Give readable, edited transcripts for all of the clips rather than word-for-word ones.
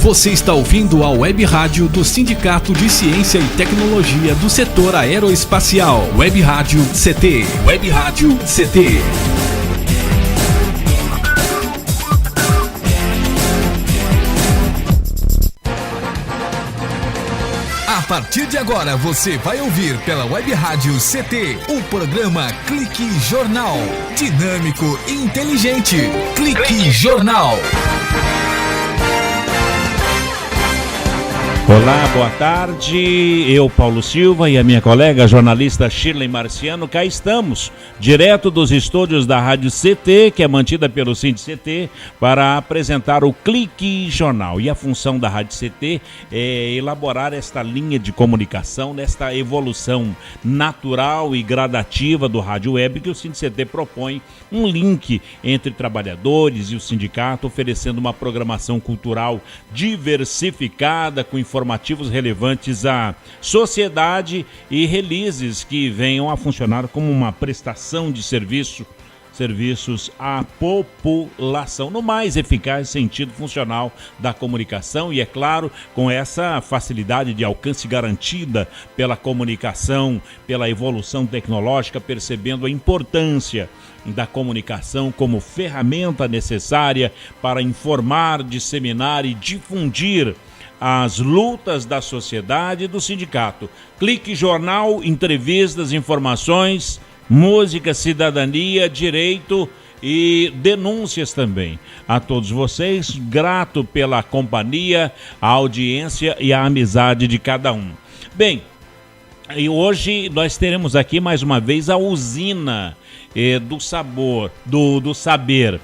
Você está ouvindo a Web Rádio do Sindicato de Ciência e Tecnologia do Setor Aeroespacial. Web Rádio CT. Web Rádio CT. A partir de agora você vai ouvir pela Web Rádio CT o programa Clique Jornal. Dinâmico e inteligente. Clique Jornal. Olá, boa tarde. Eu, Paulo Silva, e a minha colega jornalista Shirley Marciano, cá estamos, direto dos estúdios da Rádio CT, que é mantida pelo SINDI-CT, para apresentar o Clique Jornal. E a função da Rádio CT é elaborar esta linha de comunicação, nesta evolução natural e gradativa do rádio web, que o SINDI-CT propõe um link entre trabalhadores e o sindicato, oferecendo uma programação cultural diversificada, com informativos relevantes à sociedade e releases que venham a funcionar como uma prestação de serviços à população, no mais eficaz sentido funcional da comunicação e, é claro, com essa facilidade de alcance garantida pela comunicação, pela evolução tecnológica, percebendo a importância da comunicação como ferramenta necessária para informar, disseminar e difundir as lutas da sociedade e do sindicato. Clique Jornal, entrevistas, informações, música, cidadania, direito e denúncias também. A todos vocês, grato pela companhia, a audiência e a amizade de cada um. Bem, e hoje nós teremos aqui mais uma vez a usina do saber.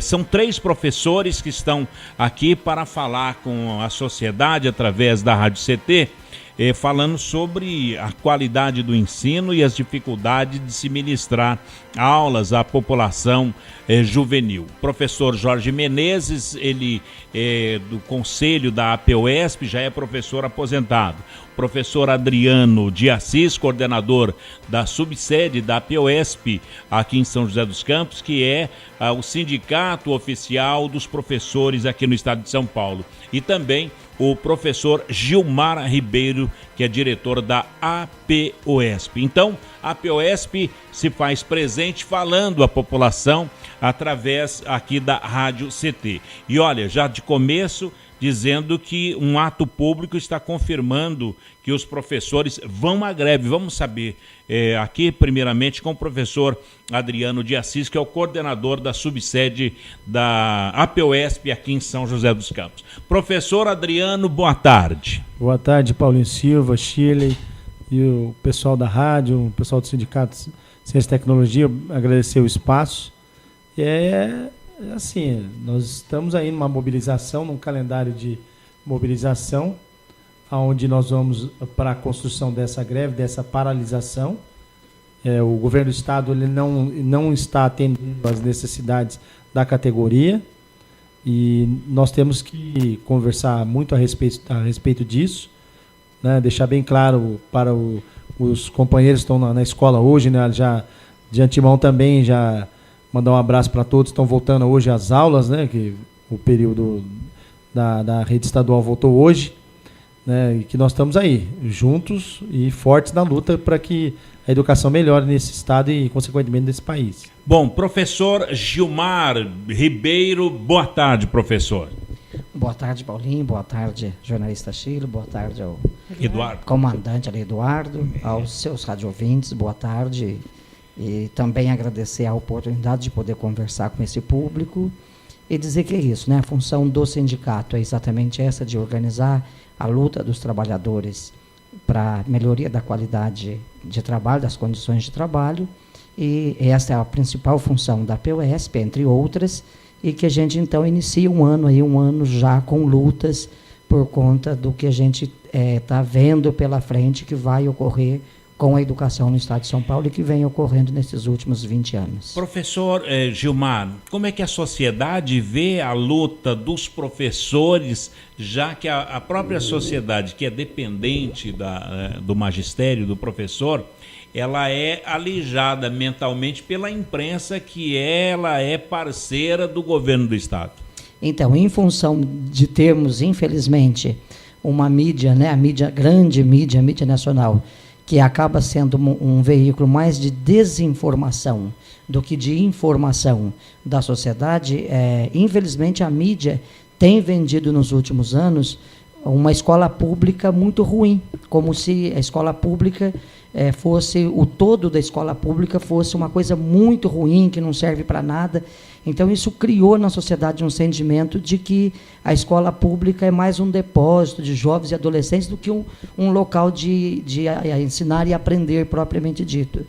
São 3 professores que estão aqui para falar com a sociedade através da Rádio CT, falando sobre a qualidade do ensino e as dificuldades de se ministrar aulas à população juvenil. Professor Jorge Menezes, ele é do conselho da APOESP, já é professor aposentado. Professor Adriano de Assis, coordenador da subsede da APOESP aqui em São José dos Campos, que é o sindicato oficial dos professores aqui no estado de São Paulo. E também o professor Gilmar Ribeiro, que é diretor da APOESP. Então, a APOESP se faz presente falando à população através aqui da Rádio CT. E olha, já de começo, dizendo que um ato público está confirmando que os professores vão à greve. Vamos saber aqui, primeiramente, com o professor Adriano de Assis, que é o coordenador da subsede da APOESP aqui em São José dos Campos. Professor Adriano, boa tarde. Boa tarde, Paulinho Silva, Shirley e o pessoal da rádio, o pessoal do Sindicato Ciência e Tecnologia, agradecer o espaço. Assim, nós estamos aí numa mobilização, num calendário de mobilização, onde nós vamos para a construção dessa greve, dessa paralisação. O governo do estado ele não está atendendo às necessidades da categoria e nós temos que conversar muito a respeito disso, né? Deixar bem claro para os companheiros que estão na escola hoje, né? Já de antemão também já mandar um abraço para todos que estão voltando hoje às aulas, né? Que o período da rede estadual voltou hoje, né? E que nós estamos aí, juntos e fortes na luta para que a educação melhore nesse estado e, consequentemente, nesse país. Bom, professor Gilmar Ribeiro, boa tarde, professor. Boa tarde, Paulinho, boa tarde, jornalista Chilo, boa tarde ao Eduardo. Comandante ali, Eduardo, aos seus radiovintes, boa tarde. E também agradecer a oportunidade de poder conversar com esse público e dizer que é isso, né? A função do sindicato é exatamente essa, de organizar a luta dos trabalhadores para a melhoria da qualidade de trabalho, das condições de trabalho, e essa é a principal função da APOESP, entre outras, e que a gente então inicia um ano já com lutas por conta do que a gente está vendo pela frente que vai ocorrer com a educação no estado de São Paulo e que vem ocorrendo nesses últimos 20 anos. Professor Gilmar, como é que a sociedade vê a luta dos professores, já que a própria sociedade, que é dependente do magistério, do professor, ela é alijada mentalmente pela imprensa, que ela é parceira do governo do estado? Então, em função de termos, infelizmente, uma mídia, né, a grande mídia, a mídia nacional, que acaba sendo um veículo mais de desinformação do que de informação da sociedade, infelizmente a mídia tem vendido nos últimos anos uma escola pública muito ruim, como se a escola pública fosse, o todo da escola pública fosse uma coisa muito ruim, que não serve para nada. Então, isso criou na sociedade um sentimento de que a escola pública é mais um depósito de jovens e adolescentes do que um local de ensinar e aprender, propriamente dito.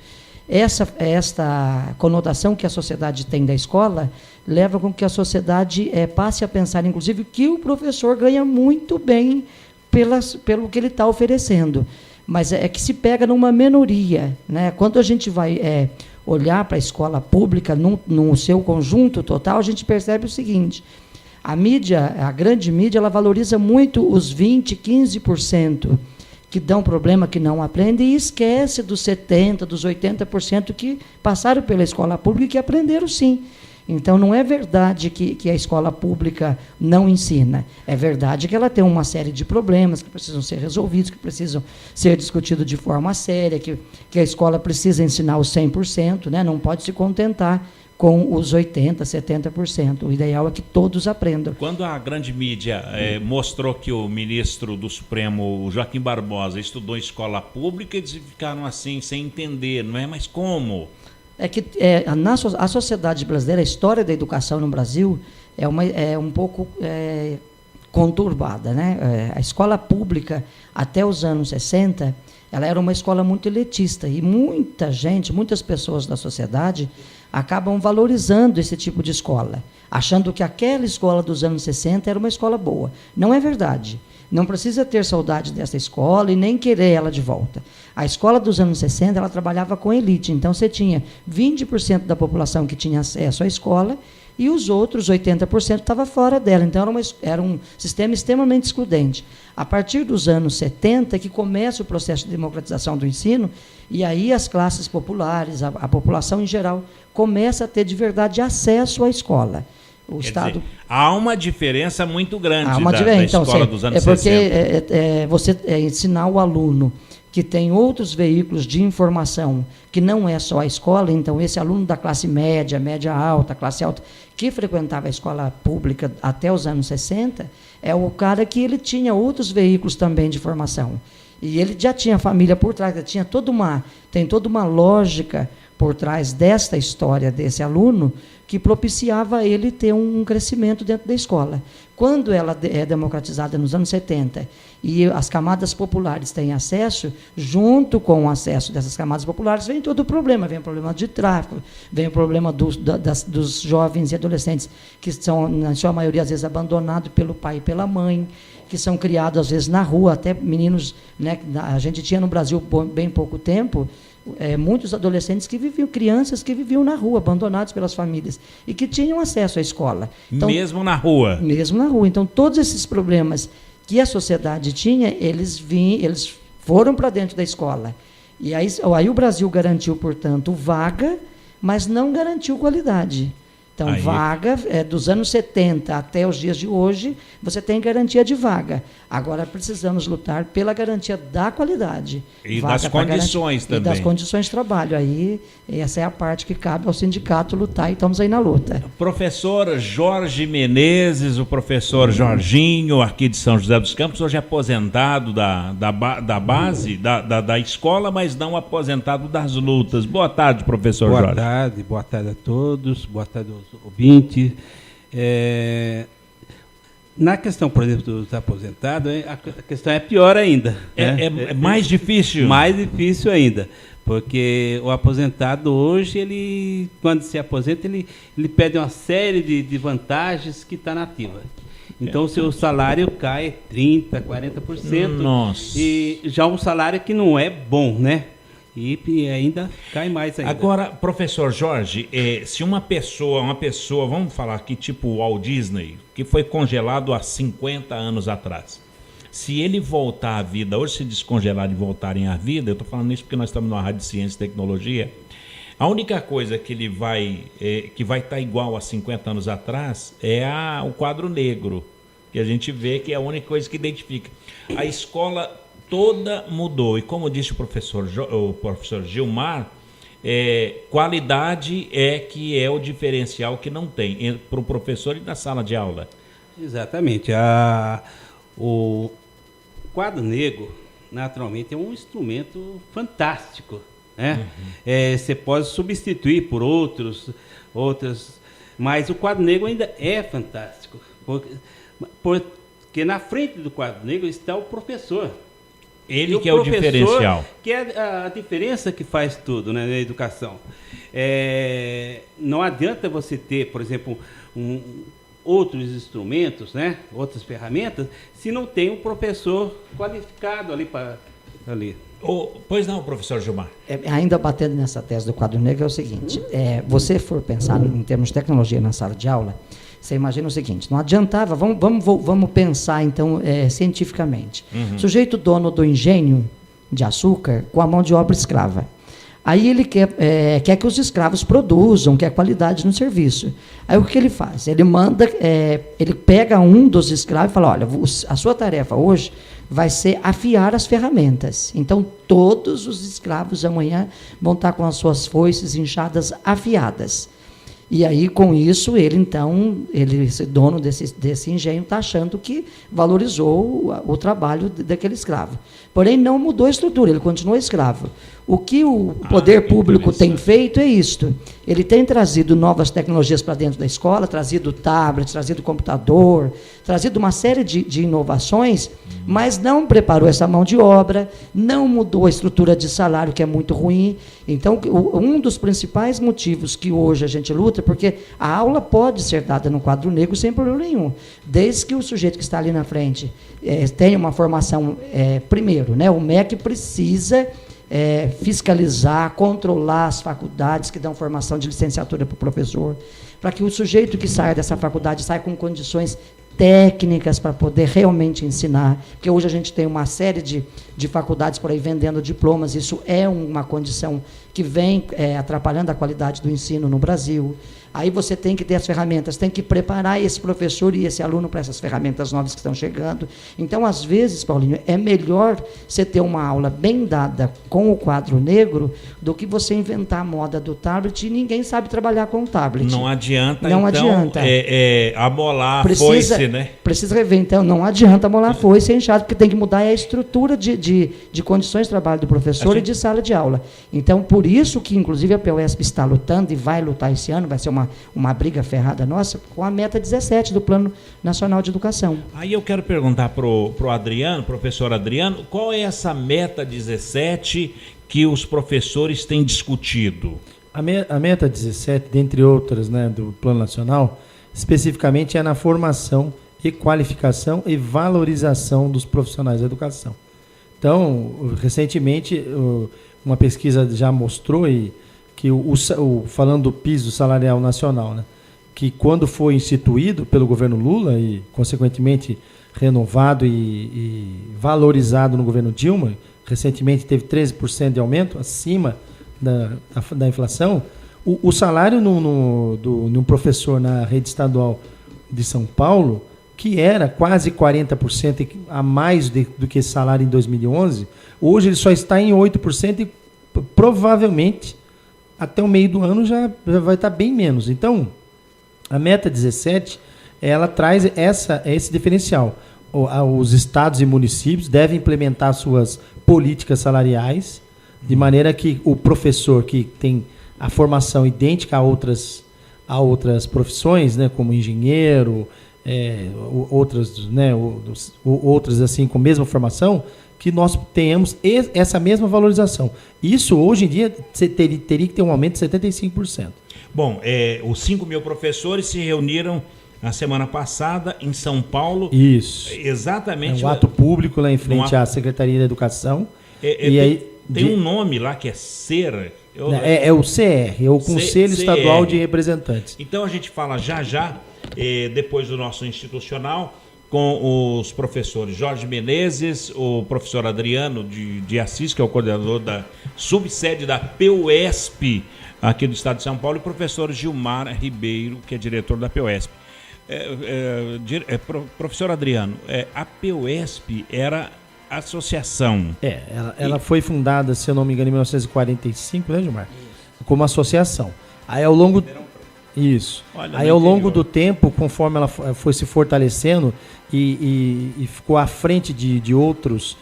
Esta conotação que a sociedade tem da escola leva com que a sociedade passe a pensar, inclusive, que o professor ganha muito bem pelo que ele está oferecendo. Mas é que se pega numa minoria, né? Quando a gente vai olhar para a escola pública no seu conjunto total, a gente percebe o seguinte: a mídia, a grande mídia, ela valoriza muito os 20%, 15% que dão problema, que não aprendem, e esquece dos 70%, dos 80% que passaram pela escola pública e que aprenderam sim. Então, não é verdade que a escola pública não ensina. É verdade que ela tem uma série de problemas que precisam ser resolvidos, que precisam ser discutidos de forma séria, que a escola precisa ensinar os 100%, né? Não pode se contentar com os 80%, 70%. O ideal é que todos aprendam. Quando a grande mídia mostrou que o ministro do Supremo, Joaquim Barbosa, estudou em escola pública, eles ficaram assim, sem entender, não é? Mas como? É que a sociedade brasileira, a história da educação no Brasil é um pouco conturbada, né? A escola pública, até os anos 60, ela era uma escola muito elitista, e muitas pessoas da sociedade acabam valorizando esse tipo de escola, achando que aquela escola dos anos 60 era uma escola boa. Não é verdade. Não precisa ter saudade dessa escola e nem querer ela de volta. A escola dos anos 60, ela trabalhava com elite, então você tinha 20% da população que tinha acesso à escola e os outros 80% estava fora dela. Então, era um sistema extremamente excludente. A partir dos anos 70, que começa o processo de democratização do ensino, e aí as classes populares, a população em geral, começa a ter de verdade acesso à escola. O Estado... dizer, há uma diferença muito grande da então, escola dos anos 60. Porque você ensinar o aluno que tem outros veículos de informação, que não é só a escola, então esse aluno da classe média, média alta, classe alta, que frequentava a escola pública até os anos 60, é o cara que ele tinha outros veículos também de formação. E ele já tinha família por trás, tem toda uma lógica por trás desta história desse aluno que propiciava ele ter um crescimento dentro da escola. Quando ela é democratizada nos anos 70 e as camadas populares têm acesso, junto com o acesso dessas camadas populares vem todo o problema, vem o problema de tráfico, vem o problema dos jovens e adolescentes que são, na sua maioria, às vezes, abandonados pelo pai e pela mãe, que são criados, às vezes, na rua, até meninos, né, a gente tinha no Brasil, bem pouco tempo, muitos adolescentes crianças que viviam na rua, abandonados pelas famílias, e que tinham acesso à escola. Então, mesmo na rua? Mesmo na rua. Então, todos esses problemas que a sociedade tinha, eles foram para dentro da escola. E aí o Brasil garantiu, portanto, vaga, mas não garantiu qualidade. Então, vaga, dos anos 70 até os dias de hoje, você tem garantia de vaga. Agora, precisamos lutar pela garantia da qualidade. E das condições também. E das condições de trabalho. Aí, essa é a parte que cabe ao sindicato lutar, e estamos aí na luta. Professor Jorge Menezes, o professor Jorginho, aqui de São José dos Campos, hoje aposentado da base, da escola, mas não aposentado das lutas. Boa tarde, professor Jorge. Boa tarde a todos, boa tarde aos ouvintes. Na questão, por exemplo, dos aposentados, a questão é pior ainda. É mais difícil? Mais difícil ainda, porque o aposentado hoje, ele, quando se aposenta, ele perde uma série de vantagens que está na ativa. Então, o seu salário cai 30%, 40%. Nossa. E já um salário que não é bom, né? E ainda cai mais ainda. Agora, professor Jorge, se uma pessoa, vamos falar aqui tipo o Walt Disney, que foi congelado há 50 anos atrás, se ele voltar à vida, hoje se descongelar e voltarem à vida, eu estou falando isso porque nós estamos numa Rádio Ciência e Tecnologia, A única coisa que ele que vai estar igual a 50 anos atrás é o quadro negro, que a gente vê que é a única coisa que identifica. A escola toda mudou, e como disse o professor Gilmar, qualidade que é o diferencial que não tem para o professor e na sala de aula. Exatamente. O quadro negro, naturalmente, é um instrumento fantástico, né? Você pode substituir por outros, mas o quadro negro ainda é fantástico, porque na frente do quadro negro está o professor. Ele que é o diferencial. Que é a diferença que faz tudo, né, na educação. Não adianta você ter, por exemplo, outros instrumentos, né, outras ferramentas, se não tem um professor qualificado ali. Pois não, professor Gilmar. Ainda batendo nessa tese do quadro negro, é o seguinte, você for pensar em termos de tecnologia na sala de aula, você imagina o seguinte, não adiantava, vamos pensar então cientificamente. Sujeito dono do engenho de açúcar com a mão de obra escrava. Aí ele quer que os escravos produzam, quer qualidade no serviço. Aí o que ele faz? Ele ele pega um dos escravos e fala, olha, a sua tarefa hoje vai ser afiar as ferramentas. Então, todos os escravos amanhã vão estar com as suas foices inchadas afiadas. E aí, com isso, esse dono desse engenho está achando que valorizou o trabalho daquele escravo. Porém, não mudou a estrutura, ele continua escravo. O que o poder público tem feito é isto. Ele tem trazido novas tecnologias para dentro da escola, trazido tablet, trazido computador, trazido uma série de inovações, mas não preparou essa mão de obra, não mudou a estrutura de salário, que é muito ruim. Então, um dos principais motivos que hoje a gente luta, porque a aula pode ser dada no quadro negro sem problema nenhum, desde que o sujeito que está ali na frente tenha uma formação, primeiro, né, o MEC precisa fiscalizar, controlar as faculdades que dão formação de licenciatura para o professor, para que o sujeito que saia dessa faculdade saia com condições técnicas para poder realmente ensinar, porque hoje a gente tem uma série de faculdades por aí vendendo diplomas, isso é uma condição que vem atrapalhando a qualidade do ensino no Brasil. Aí você tem que ter as ferramentas, tem que preparar esse professor e esse aluno para essas ferramentas novas que estão chegando. Então, às vezes, Paulinho, é melhor você ter uma aula bem dada com o quadro negro do que você inventar a moda do tablet e ninguém sabe trabalhar com o tablet. Não adianta, não então, adianta. Amolar a foice, né? Precisa rever, então, não adianta amolar a foice e enxado, porque tem que mudar a estrutura de condições de trabalho do professor e de sala de aula. Então, por isso que, inclusive, a PUESP está lutando e vai lutar esse ano, vai ser uma briga ferrada nossa, com a meta 17 do Plano Nacional de Educação. Aí eu quero perguntar pro Adriano, professor Adriano, qual é essa meta 17 que os professores têm discutido? A meta 17, dentre outras, né, do Plano Nacional, especificamente é na formação e qualificação e valorização dos profissionais da educação. Então, recentemente, uma pesquisa já mostrou que falando do piso salarial nacional, né, que quando foi instituído pelo governo Lula e, consequentemente, renovado e valorizado no governo Dilma, recentemente teve 13% de aumento, acima da inflação, o salário de um professor na rede estadual de São Paulo, que era quase 40% a mais do que esse salário em 2011, hoje ele só está em 8% e provavelmente até o meio do ano já vai estar bem menos. Então, a meta 17, ela traz esse diferencial. Os estados e municípios devem implementar suas políticas salariais, de maneira que o professor que tem a formação idêntica a outras profissões, né, como engenheiro, outras assim com a mesma formação, que nós tenhamos essa mesma valorização. Isso, hoje em dia, teria que ter um aumento de 75%. Bom, os 5 mil professores se reuniram na semana passada em São Paulo. Isso. Exatamente. Um ato público lá em frente à Secretaria da Educação. Tem um nome lá que é SER. É o CR, é o Conselho Estadual de Representantes. Então a gente fala já, depois do nosso institucional, com os professores Jorge Menezes, o professor Adriano de Assis, que é o coordenador da subsede da PUESP aqui do estado de São Paulo, e o professor Gilmar Ribeiro, que é diretor da POESP. Professor Adriano, a POESP era associação. Ela foi fundada, se eu não me engano, em 1945, né, Gilmar? Como associação. Aí ao longo... Isso. Olha, aí ao longo do tempo, conforme ela foi se fortalecendo e ficou à frente de outras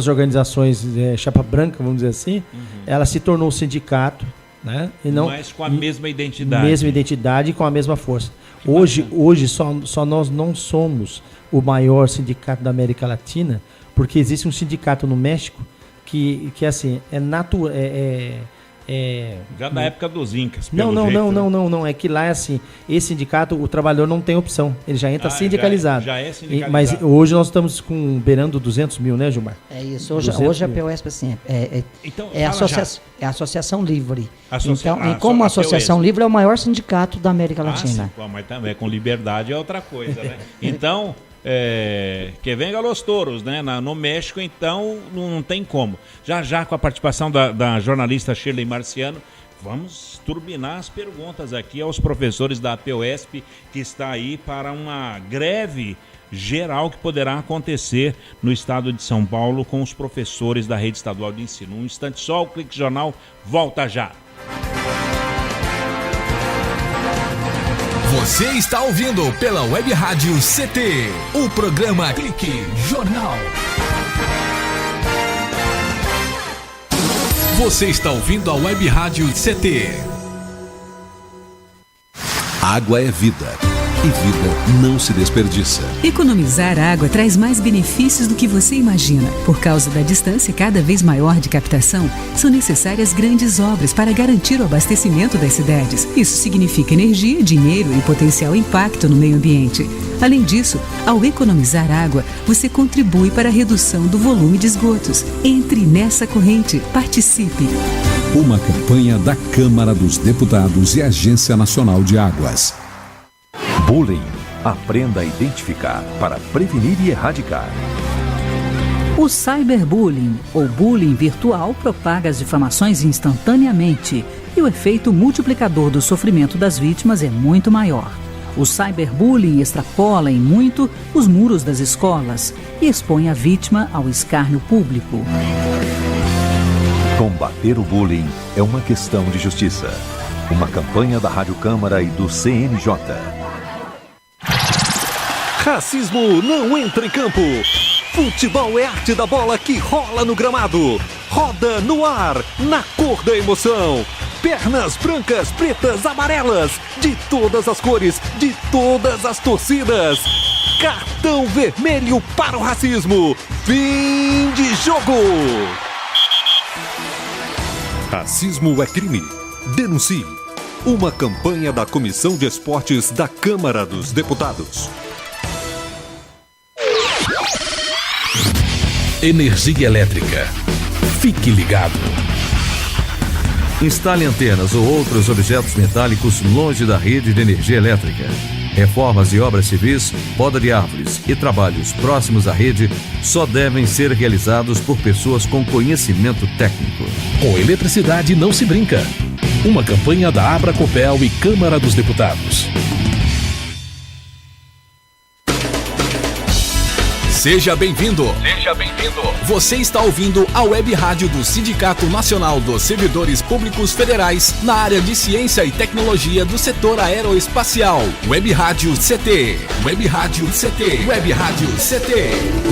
organizações, chapa branca, vamos dizer assim, ela se tornou sindicato, né? E não, mas com a mesma identidade. Mesma identidade e com a mesma força. Hoje só nós não somos o maior sindicato da América Latina, porque existe um sindicato no México que assim, já da época dos Incas. Não. É que lá é assim, esse sindicato, o trabalhador não tem opção. Ele já entra sindicalizado. Já é sindicalizado. Mas hoje nós estamos beirando 200 mil, né, Gilmar? É isso. Hoje a POESP assim, então, é a associação livre. Então, como a associação livre é o maior sindicato da América Latina. Sim, mas também com liberdade é outra coisa, né? Então... que venga los touros, né? No México, então, não tem como. Já com a participação da jornalista Shirley Marciano, vamos turbinar as perguntas aqui aos professores da POESP, que está aí para uma greve geral que poderá acontecer no estado de São Paulo com os professores da rede estadual de ensino. Um instante só, o Clique Jornal volta já. Você está ouvindo pela Web Rádio CT, o programa Clique Jornal. Você está ouvindo a Web Rádio CT. Água é vida. E vida não se desperdiça. Economizar água traz mais benefícios do que você imagina. Por causa da distância cada vez maior de captação, são necessárias grandes obras para garantir o abastecimento das cidades. Isso significa energia, dinheiro e potencial impacto no meio ambiente. Além disso, ao economizar água, você contribui para a redução do volume de esgotos. Entre nessa corrente. Participe. Uma campanha da Câmara dos Deputados e Agência Nacional de Águas. Bullying. Aprenda a identificar para prevenir e erradicar. O cyberbullying, ou bullying virtual, propaga as difamações instantaneamente e o efeito multiplicador do sofrimento das vítimas é muito maior. O cyberbullying extrapola em muito os muros das escolas e expõe a vítima ao escárnio público. Combater o bullying é uma questão de justiça. Uma campanha da Rádio Câmara e do CNJ. Racismo não entra em campo. Futebol é arte da bola que rola no gramado. Roda no ar, na cor da emoção. Pernas brancas, pretas, amarelas, de todas as cores, de todas as torcidas. Cartão vermelho para o racismo. Fim de jogo. Racismo é crime. Denuncie. Uma campanha da Comissão de Esportes da Câmara dos Deputados. Energia elétrica. Fique ligado. Instale antenas ou outros objetos metálicos longe da rede de energia elétrica. Reformas e obras civis, poda de árvores e trabalhos próximos à rede só devem ser realizados por pessoas com conhecimento técnico. Com eletricidade não se brinca. Uma campanha da Abracopel e Câmara dos Deputados. Seja bem-vindo. Seja bem-vindo. Você está ouvindo a Web Rádio do Sindicato Nacional dos Servidores Públicos Federais na área de Ciência e Tecnologia do setor aeroespacial. Web Rádio CT. Web Rádio CT. Web Rádio CT.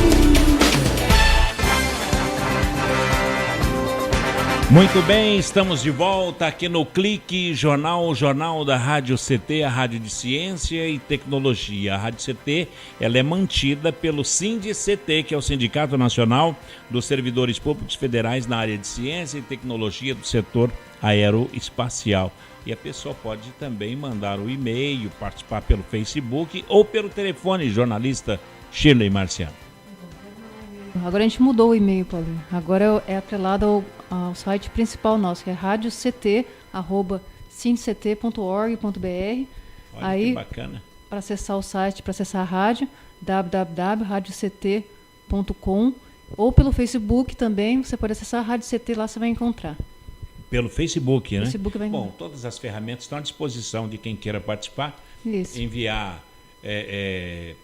Muito bem, estamos de volta aqui no Clique Jornal, o jornal da Rádio CT, a Rádio de Ciência e Tecnologia. A Rádio CT, ela é mantida pelo SINDI-CT, que é o Sindicato Nacional dos Servidores Públicos Federais na área de Ciência e Tecnologia do setor aeroespacial. E a pessoa pode também mandar o e-mail, participar pelo Facebook ou pelo telefone, jornalista Shirley Marciano. Agora a gente mudou o e-mail, Paulinho. Agora é atrelado ao site principal nosso, que é radiocT@sindct.org.br. Aí, que bacana. Para acessar o site, para acessar a rádio, www.radiocT.com, ou pelo Facebook também, você pode acessar a Rádio CT, lá você vai encontrar. Pelo Facebook, né? Facebook vai... Bom, todas as ferramentas estão à disposição de quem queira participar. Isso. Enviar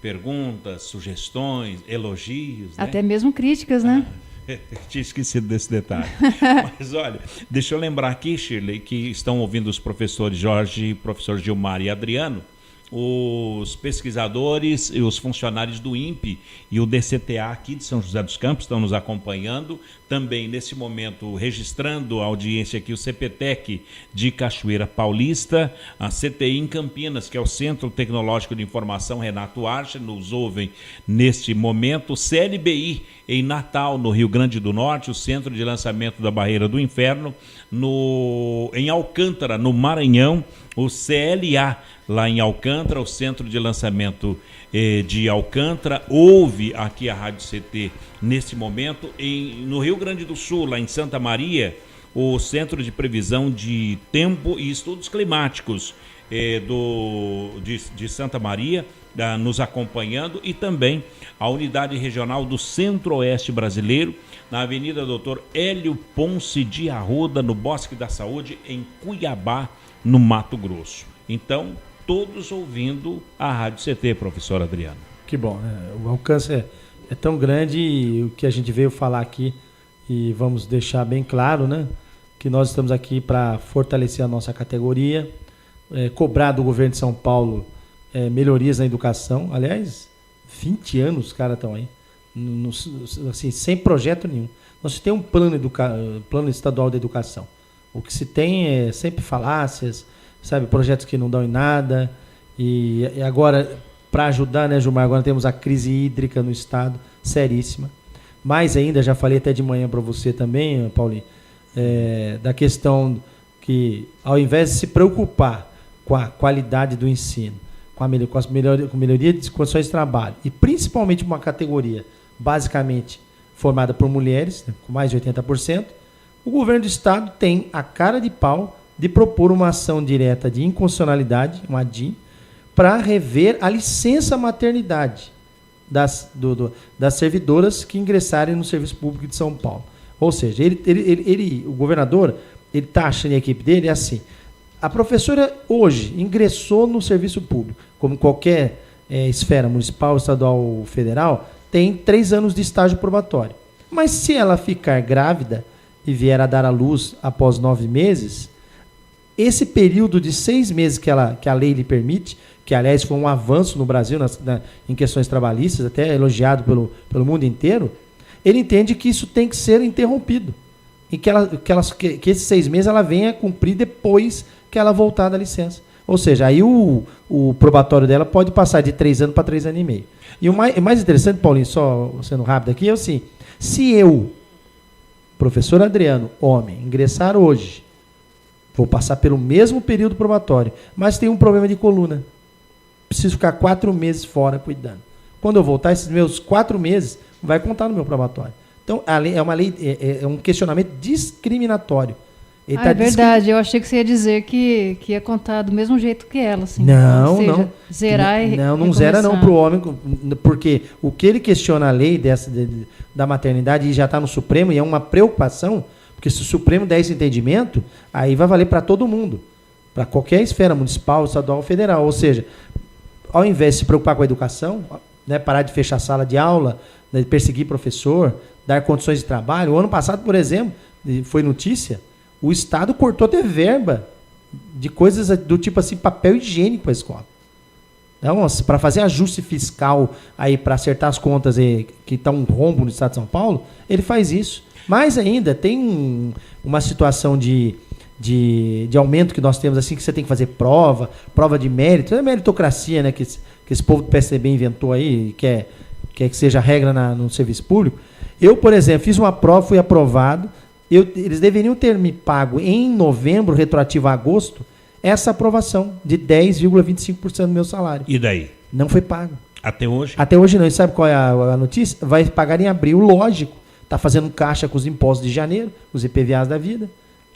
perguntas, sugestões, elogios. Até mesmo críticas, né? Tinha esquecido desse detalhe. Mas olha, deixa eu lembrar aqui, Shirley, que estão ouvindo os professores Jorge, professor Gilmar e Adriano, os pesquisadores e os funcionários do INPE e o DCTA aqui de São José dos Campos estão nos acompanhando. Também, nesse momento, registrando a audiência aqui, o CPTEC de Cachoeira Paulista, a CTI em Campinas, que é o Centro Tecnológico de Informação Renato Archer, nos ouvem neste momento. CLBI em Natal, no Rio Grande do Norte, o Centro de Lançamento da Barreira do Inferno, em Alcântara, no Maranhão, o CLA, lá em Alcântara, o Centro de Lançamento de Alcântara. Ouve aqui a Rádio CT nesse momento. No Rio Grande do Sul, lá em Santa Maria, o Centro de Previsão de Tempo e Estudos Climáticos de Santa Maria, nos acompanhando, e também a Unidade Regional do Centro-Oeste Brasileiro, na Avenida Doutor Hélio Ponce de Arruda, no Bosque da Saúde, em Cuiabá, no Mato Grosso. Então, todos ouvindo a Rádio CT, professor Adriano. Que bom, né? O alcance é tão grande, e o que a gente veio falar aqui, e vamos deixar bem claro, né? Que nós estamos aqui para fortalecer a nossa categoria, cobrar do governo de São Paulo melhorias na educação. Aliás, 20 anos os caras estão aí, assim, sem projeto nenhum. Nós temos um plano estadual de educação. O que se tem é sempre falácias, sabe, projetos que não dão em nada. E agora, para ajudar, né, Gilmar, agora temos a crise hídrica no estado, seríssima. Mais ainda, já falei até de manhã para você também, Paulinho, da questão que, ao invés de se preocupar com a qualidade do ensino, com melhoria de condições de trabalho, e principalmente uma categoria basicamente formada por mulheres, né, com mais de 80%, o governo do estado tem a cara de pau de propor uma ação direta de inconstitucionalidade, uma ADI, para rever a licença maternidade das servidoras que ingressarem no serviço público de São Paulo. Ou seja, o governador, ele está achando, a equipe dele, é assim: a professora hoje ingressou no serviço público, como qualquer esfera municipal, estadual ou federal, tem 3 anos de estágio probatório. Mas se ela ficar grávida e vier a dar à luz após 9 meses, esse período de 6 meses que a lei lhe permite, que aliás foi um avanço no Brasil em questões trabalhistas, até elogiado pelo mundo inteiro, ele entende que isso tem que ser interrompido. E que esses 6 meses ela venha cumprir depois que ela voltar da licença. Ou seja, aí o probatório dela pode passar de 3 anos para 3 anos e meio. E o mais interessante, Paulinho, só sendo rápido aqui, é assim: se eu, professor Adriano, homem, ingressar hoje, vou passar pelo mesmo período probatório, mas tenho um problema de coluna, preciso ficar 4 meses fora cuidando. Quando eu voltar, esses meus 4 meses vai contar no meu probatório. Então, a lei é um questionamento discriminatório. É verdade, eu achei que você ia dizer que ia contar do mesmo jeito que ela. Assim, não, seja, não. Zerar e não zera não para o homem, porque o que ele questiona a lei da maternidade, e já está no Supremo, e é uma preocupação, porque se o Supremo der esse entendimento, aí vai valer para todo mundo, para qualquer esfera municipal, estadual ou federal. Ou seja, ao invés de se preocupar com a educação, né, parar de fechar sala de aula, né, de perseguir professor, dar condições de trabalho. O ano passado, por exemplo, foi notícia, o Estado cortou até verba de coisas do tipo assim, papel higiênico para a escola. Então, para fazer ajuste fiscal aí para acertar as contas que está um rombo no Estado de São Paulo, ele faz isso. Mas ainda tem uma situação de aumento que nós temos, assim, que você tem que fazer prova de mérito. É meritocracia, né, que esse povo do PSDB inventou aí, e quer que seja regra no serviço público. Eu, por exemplo, fiz uma prova, fui aprovado. Eles deveriam ter me pago em novembro, retroativo a agosto, essa aprovação de 10,25% do meu salário. E daí? Não foi pago. Até hoje? Até hoje não. E sabe qual é a notícia? Vai pagar em abril, lógico. Está fazendo caixa com os impostos de janeiro, os IPVAs da vida.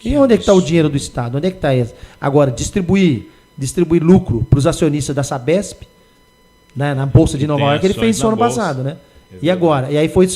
E onde é que está o dinheiro do Estado? Onde é que está isso? Agora, distribuir lucro para os acionistas da Sabesp, né, na Bolsa de Nova York, ele fez isso ano passado, né? E agora? E aí foi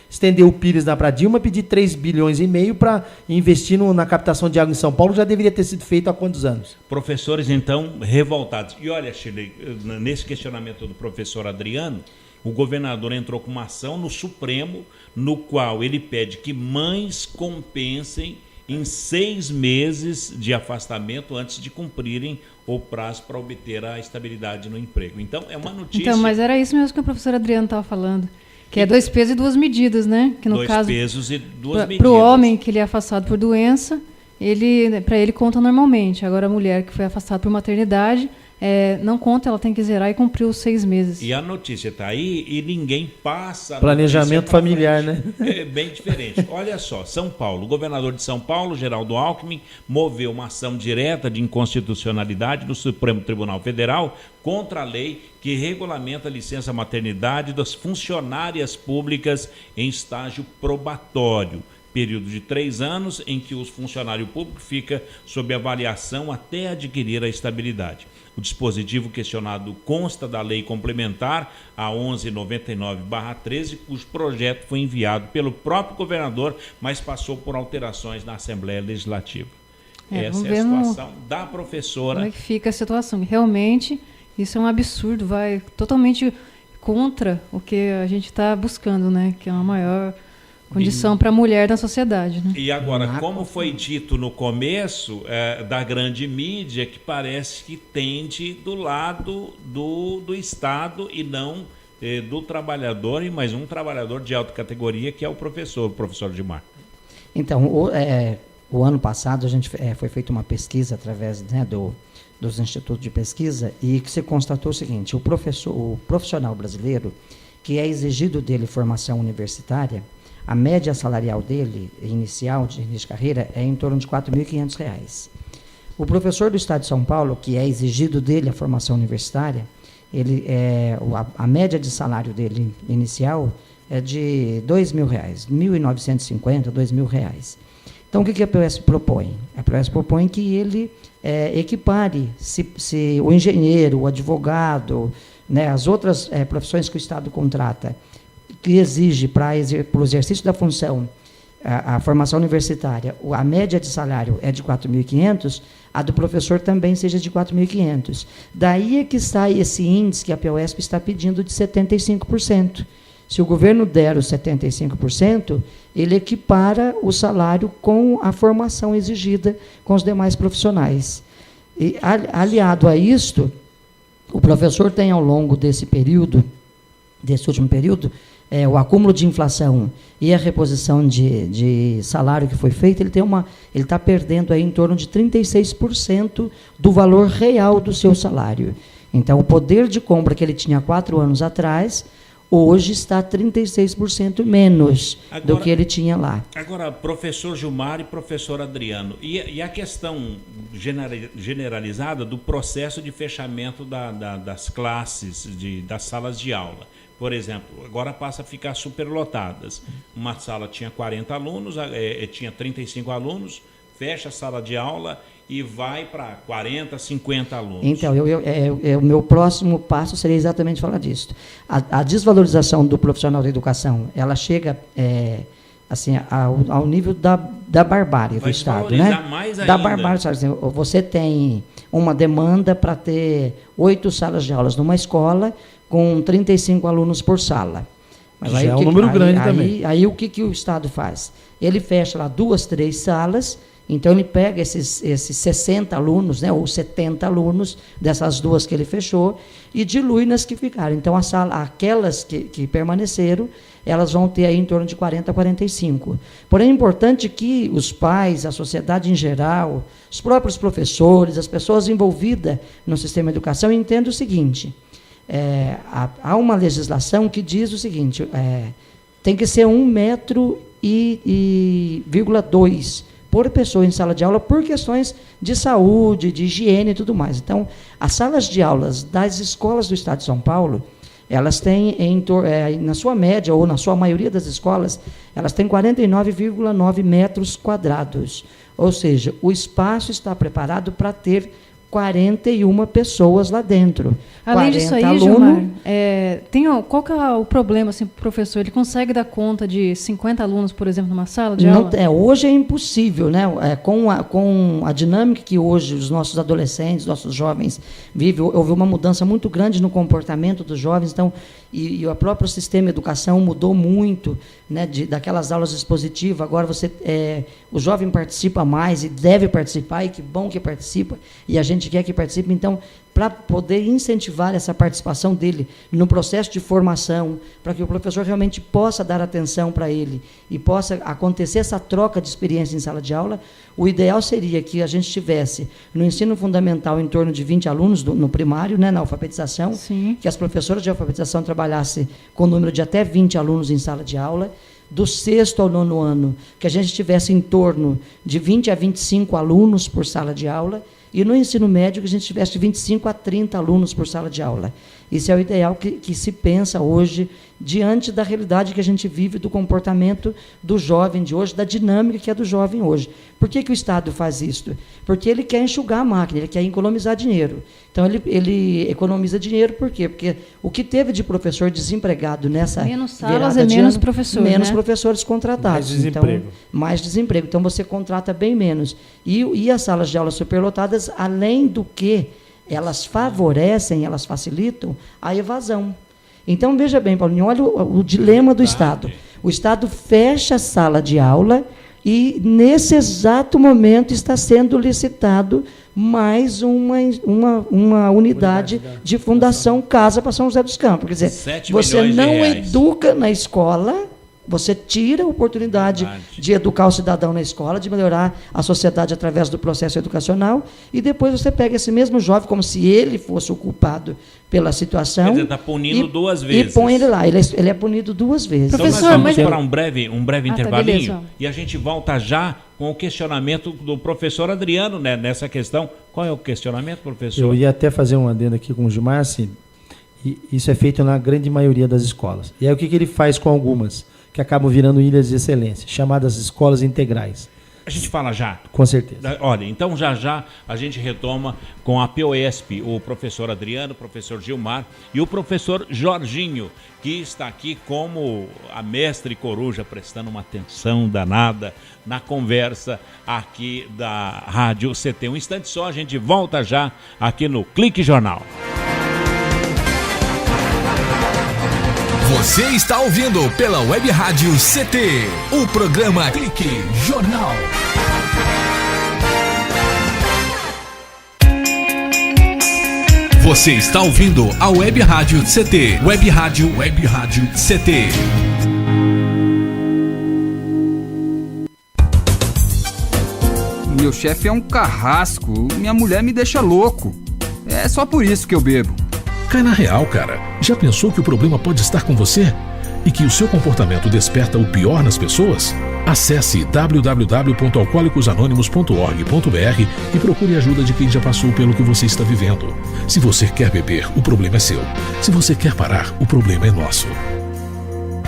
estender o Pires para Dilma, pedir 3,5 bilhões para investir na captação de água em São Paulo, já deveria ter sido feito há quantos anos? Professores, então, revoltados. E olha, Shirley, nesse questionamento do professor Adriano, o governador entrou com uma ação no Supremo, no qual ele pede que mães compensem em 6 meses de afastamento antes de cumprirem o prazo para obter a estabilidade no emprego. Então, é uma notícia... Então, mas era isso mesmo que o professor Adriano estava falando, que é 2 pesos e 2 medidas, né? Que no 2 caso, pesos e 2 medidas. Para o homem que ele é afastado por doença, para ele conta normalmente. Agora, a mulher que foi afastada por maternidade, não conta, ela tem que zerar e cumprir os 6 meses. E a notícia está aí e ninguém passa... Planejamento familiar, né? É bem diferente. Olha só, São Paulo, o governador de São Paulo, Geraldo Alckmin, moveu uma ação direta de inconstitucionalidade do Supremo Tribunal Federal contra a lei que regulamenta a licença maternidade das funcionárias públicas em estágio probatório. Período de 3 anos em que o funcionário público fica sob avaliação até adquirir a estabilidade. O dispositivo questionado consta da lei complementar a 1199/13, cujo projeto foi enviado pelo próprio governador, mas passou por alterações na Assembleia Legislativa. Essa é a situação da professora. Como é que fica a situação? Realmente, isso é um absurdo, vai totalmente contra o que a gente está buscando, né? Que é uma maior condição para a mulher da sociedade. Né? E agora, como foi dito no começo da grande mídia, que parece que tende do lado do Estado e não do trabalhador, e mais um trabalhador de alta categoria, que é o professor Gilmar. Então, o ano passado foi feita uma pesquisa através dos institutos de pesquisa, e que se constatou o seguinte: o profissional brasileiro, que é exigido dele formação universitária, a média salarial dele, inicial, de início de carreira, é em torno de R$ 4.500. O professor do Estado de São Paulo, que é exigido dele a formação universitária, a média de salário dele inicial é de R$ 2.000, R$ 1.950, R$ 2.000. Então, o que a POS propõe? A POS propõe que ele equipare se o engenheiro, o advogado, né, as outras profissões que o Estado contrata, que exige para o exercício da função a formação universitária, a média de salário é de 4.500, a do professor também seja de 4.500. Daí é que sai esse índice que a POSP está pedindo de 75%. Se o governo der os 75%, ele equipara o salário com a formação exigida com os demais profissionais. E, aliado a isto, o professor tem, ao longo desse último período, o acúmulo de inflação e a reposição de salário que foi feita, ele está perdendo aí em torno de 36% do valor real do seu salário. Então, o poder de compra que ele tinha 4 anos atrás, hoje está 36% menos do que ele tinha lá. Agora, professor Gilmar e professor Adriano, e a questão generalizada do processo de fechamento das classes, das salas de aula? Por exemplo, agora passa a ficar superlotadas. Uma sala tinha 40 alunos, tinha 35 alunos, fecha a sala de aula e vai para 40, 50 alunos. Então, o meu próximo passo seria exatamente falar disso. A desvalorização do profissional da educação, ela chega ao nível da barbárie do Estado, né? Mais ainda. Da barbárie, sabe? Você tem uma demanda para ter 8 salas de aulas numa escola com 35 alunos por sala. Mas já é um número grande também. Aí o que o Estado faz? Ele fecha lá 2, 3 salas, então ele pega esses 60 alunos, né, ou 70 alunos dessas 2 que ele fechou e dilui nas que ficaram. Então, aquelas que permaneceram, elas vão ter aí em torno de 40 a 45. Porém, é importante que os pais, a sociedade em geral, os próprios professores, as pessoas envolvidas no sistema de educação entendam o seguinte: há uma legislação que diz o seguinte: tem que ser 1,2 metros por pessoa em sala de aula, por questões de saúde, de higiene e tudo mais. Então, as salas de aulas das escolas do Estado de São Paulo, elas têm, na sua média, ou na sua maioria das escolas, elas têm 49,9 metros quadrados. Ou seja, o espaço está preparado para ter 41 pessoas lá dentro. Além disso aí, Gilmar, qual que é o problema, assim, pro professor? Ele consegue dar conta de 50 alunos, por exemplo, numa sala de aula? Hoje é impossível, né? Com a dinâmica que hoje os nossos adolescentes, nossos jovens vivem, houve uma mudança muito grande no comportamento dos jovens, então, e o próprio sistema de educação mudou muito, né? Daquelas aulas expositivas, agora o jovem participa mais e deve participar, e que bom que participa, e a gente quer que participe, então, para poder incentivar essa participação dele no processo de formação, para que o professor realmente possa dar atenção para ele e possa acontecer essa troca de experiência em sala de aula, o ideal seria que a gente tivesse no ensino fundamental em torno de 20 alunos no primário, né, na alfabetização, Sim. que as professoras de alfabetização trabalhassem com o número de até 20 alunos em sala de aula, do 6º ao 9º ano, que a gente tivesse em torno de 20 a 25 alunos por sala de aula, e no ensino médio que a gente tivesse de 25 a 30 alunos por sala de aula. Isso é o ideal que se pensa hoje, diante da realidade que a gente vive, do comportamento do jovem de hoje, da dinâmica que é do jovem hoje. Por que o Estado faz isso? Porque ele quer enxugar a máquina, ele quer economizar dinheiro. Então, ele economiza dinheiro, por quê? Porque o que teve de professor desempregado nessa menos salas e menos professores, menos né? professores contratados. Mais desemprego. Então, mais desemprego. Então, você contrata bem menos. E as salas de aula superlotadas, além do que elas favorecem, elas facilitam a evasão. Então, veja bem, Paulinho, olha o dilema do Estado. O Estado fecha a sala de aula e, nesse exato momento, está sendo licitado mais uma unidade de Fundação Casa para São José dos Campos. Quer dizer, você não educa na escola, você tira a oportunidade de educar o cidadão na escola, de melhorar a sociedade através do processo educacional, e depois você pega esse mesmo jovem como se ele fosse o culpado pela situação. Quer dizer, está punindo duas vezes. E põe ele lá, ele é punido duas vezes. Então, Professor, nós vamos para um breve intervalinho, beleza. E a gente volta já com o questionamento do professor Adriano, né, nessa questão. Qual é o questionamento, professor? Eu ia até fazer um adendo aqui com o Gilmar, assim, e isso é feito na grande maioria das escolas. E aí o que ele faz com algumas? Que acabam virando ilhas de excelência, chamadas escolas integrais. A gente fala já. Com certeza. Olha, então já a gente retoma com a POESP, o professor Adriano, o professor Gilmar e o professor Jorginho, que está aqui como a mestre coruja, prestando uma atenção danada na conversa aqui da Rádio CT. Um instante só, a gente volta já aqui no Clique Jornal. Você está ouvindo pela Web Rádio CT, o programa Clique Jornal. Você está ouvindo a Web Rádio CT, Web Rádio CT. Meu chefe é um carrasco, minha mulher me deixa louco. É só por isso que eu bebo. Cai na real, cara. Já pensou que o problema pode estar com você? E que o seu comportamento desperta o pior nas pessoas? Acesse www.alcoolicosanonimos.org.br e procure ajuda de quem já passou pelo que você está vivendo. Se você quer beber, o problema é seu. Se você quer parar, o problema é nosso.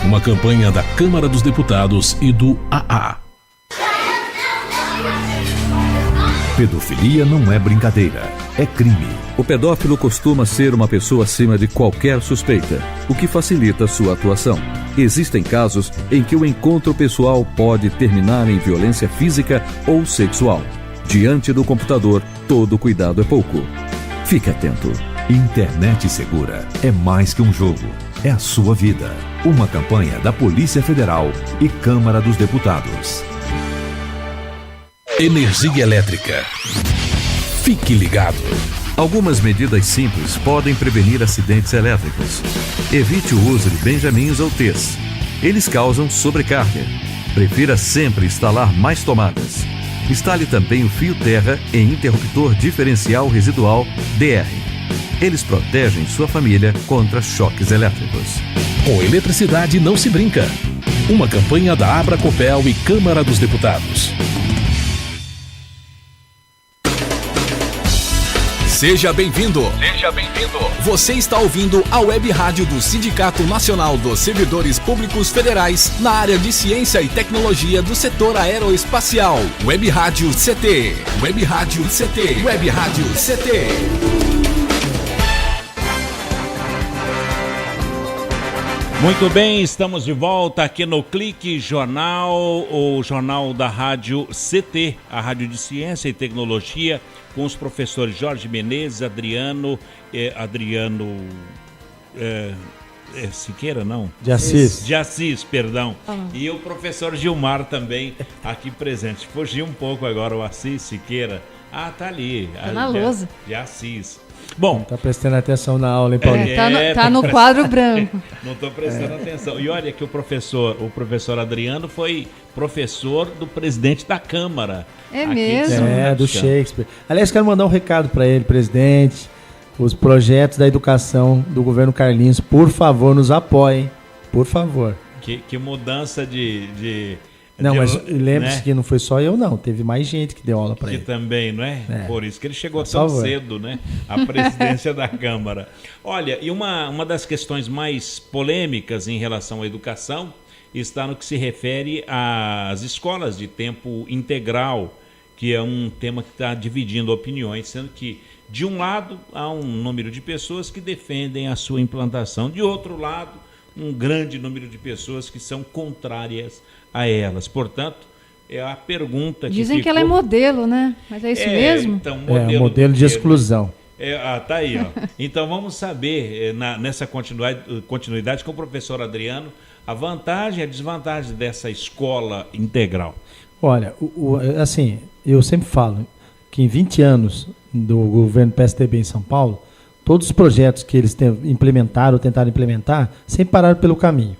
Uma campanha da Câmara dos Deputados e do AA. Pedofilia não é brincadeira, é crime. O pedófilo costuma ser uma pessoa acima de qualquer suspeita, o que facilita sua atuação. Existem casos em que o encontro pessoal pode terminar em violência física ou sexual. Diante do computador, todo cuidado é pouco. Fique atento. Internet segura é mais que um jogo, é a sua vida. Uma campanha da Polícia Federal e Câmara dos Deputados. Energia elétrica. Fique ligado. Algumas medidas simples podem prevenir acidentes elétricos. Evite o uso de benjamins ou T's. Eles causam sobrecarga. Prefira sempre instalar mais tomadas. Instale também o fio terra em interruptor diferencial residual DR. Eles protegem sua família contra choques elétricos. Com eletricidade não se brinca. Uma campanha da Abracopel e Câmara dos Deputados. Seja bem-vindo. Seja bem-vindo. Você está ouvindo a Web Rádio do Sindicato Nacional dos Servidores Públicos Federais na área de Ciência e Tecnologia do setor aeroespacial. Web Rádio CT. Web Rádio CT. Web Rádio CT. Muito bem, estamos de volta aqui no Clique Jornal, o jornal da Rádio CT, a Rádio de Ciência e Tecnologia, com os professores Jorge Menezes, Adriano Siqueira, não? De Assis. De Assis, perdão. E o professor Gilmar também aqui presente. Fugiu um pouco agora o Assis Siqueira. Ah, tá ali. Tá na lousa. De Assis. Bom, tá prestando atenção na aula, hein, Paulinho? Tá no quadro branco. Não estou prestando atenção. E olha que o professor Adriano foi professor do presidente da Câmara. É mesmo? Do Shakespeare. Aliás, quero mandar um recado para ele, presidente. Os projetos da educação do governo Carlinhos, por favor, nos apoiem. Por favor. Que mudança de Não, mas lembre-se, né, que não foi só eu, não. Teve mais gente que deu aula para ele. Que também, não é? Por isso que ele chegou tão cedo, né? À presidência da Câmara. Olha, e uma das questões mais polêmicas em relação à educação está no que se refere às escolas de tempo integral, que é um tema que está dividindo opiniões, sendo que, de um lado, há um número de pessoas que defendem a sua implantação, de outro lado, um grande número de pessoas que são contrárias a elas. Portanto, é a pergunta que dizem que ela é modelo, né? Mas é isso mesmo? Então, modelo de exclusão. Tá aí, ó. Então vamos saber, nessa continuidade com o professor Adriano, a vantagem e a desvantagem dessa escola integral. Olha, assim, eu sempre falo que em 20 anos do governo PSDB em São Paulo, todos os projetos que eles tentaram implementar, sempre pararam pelo caminho.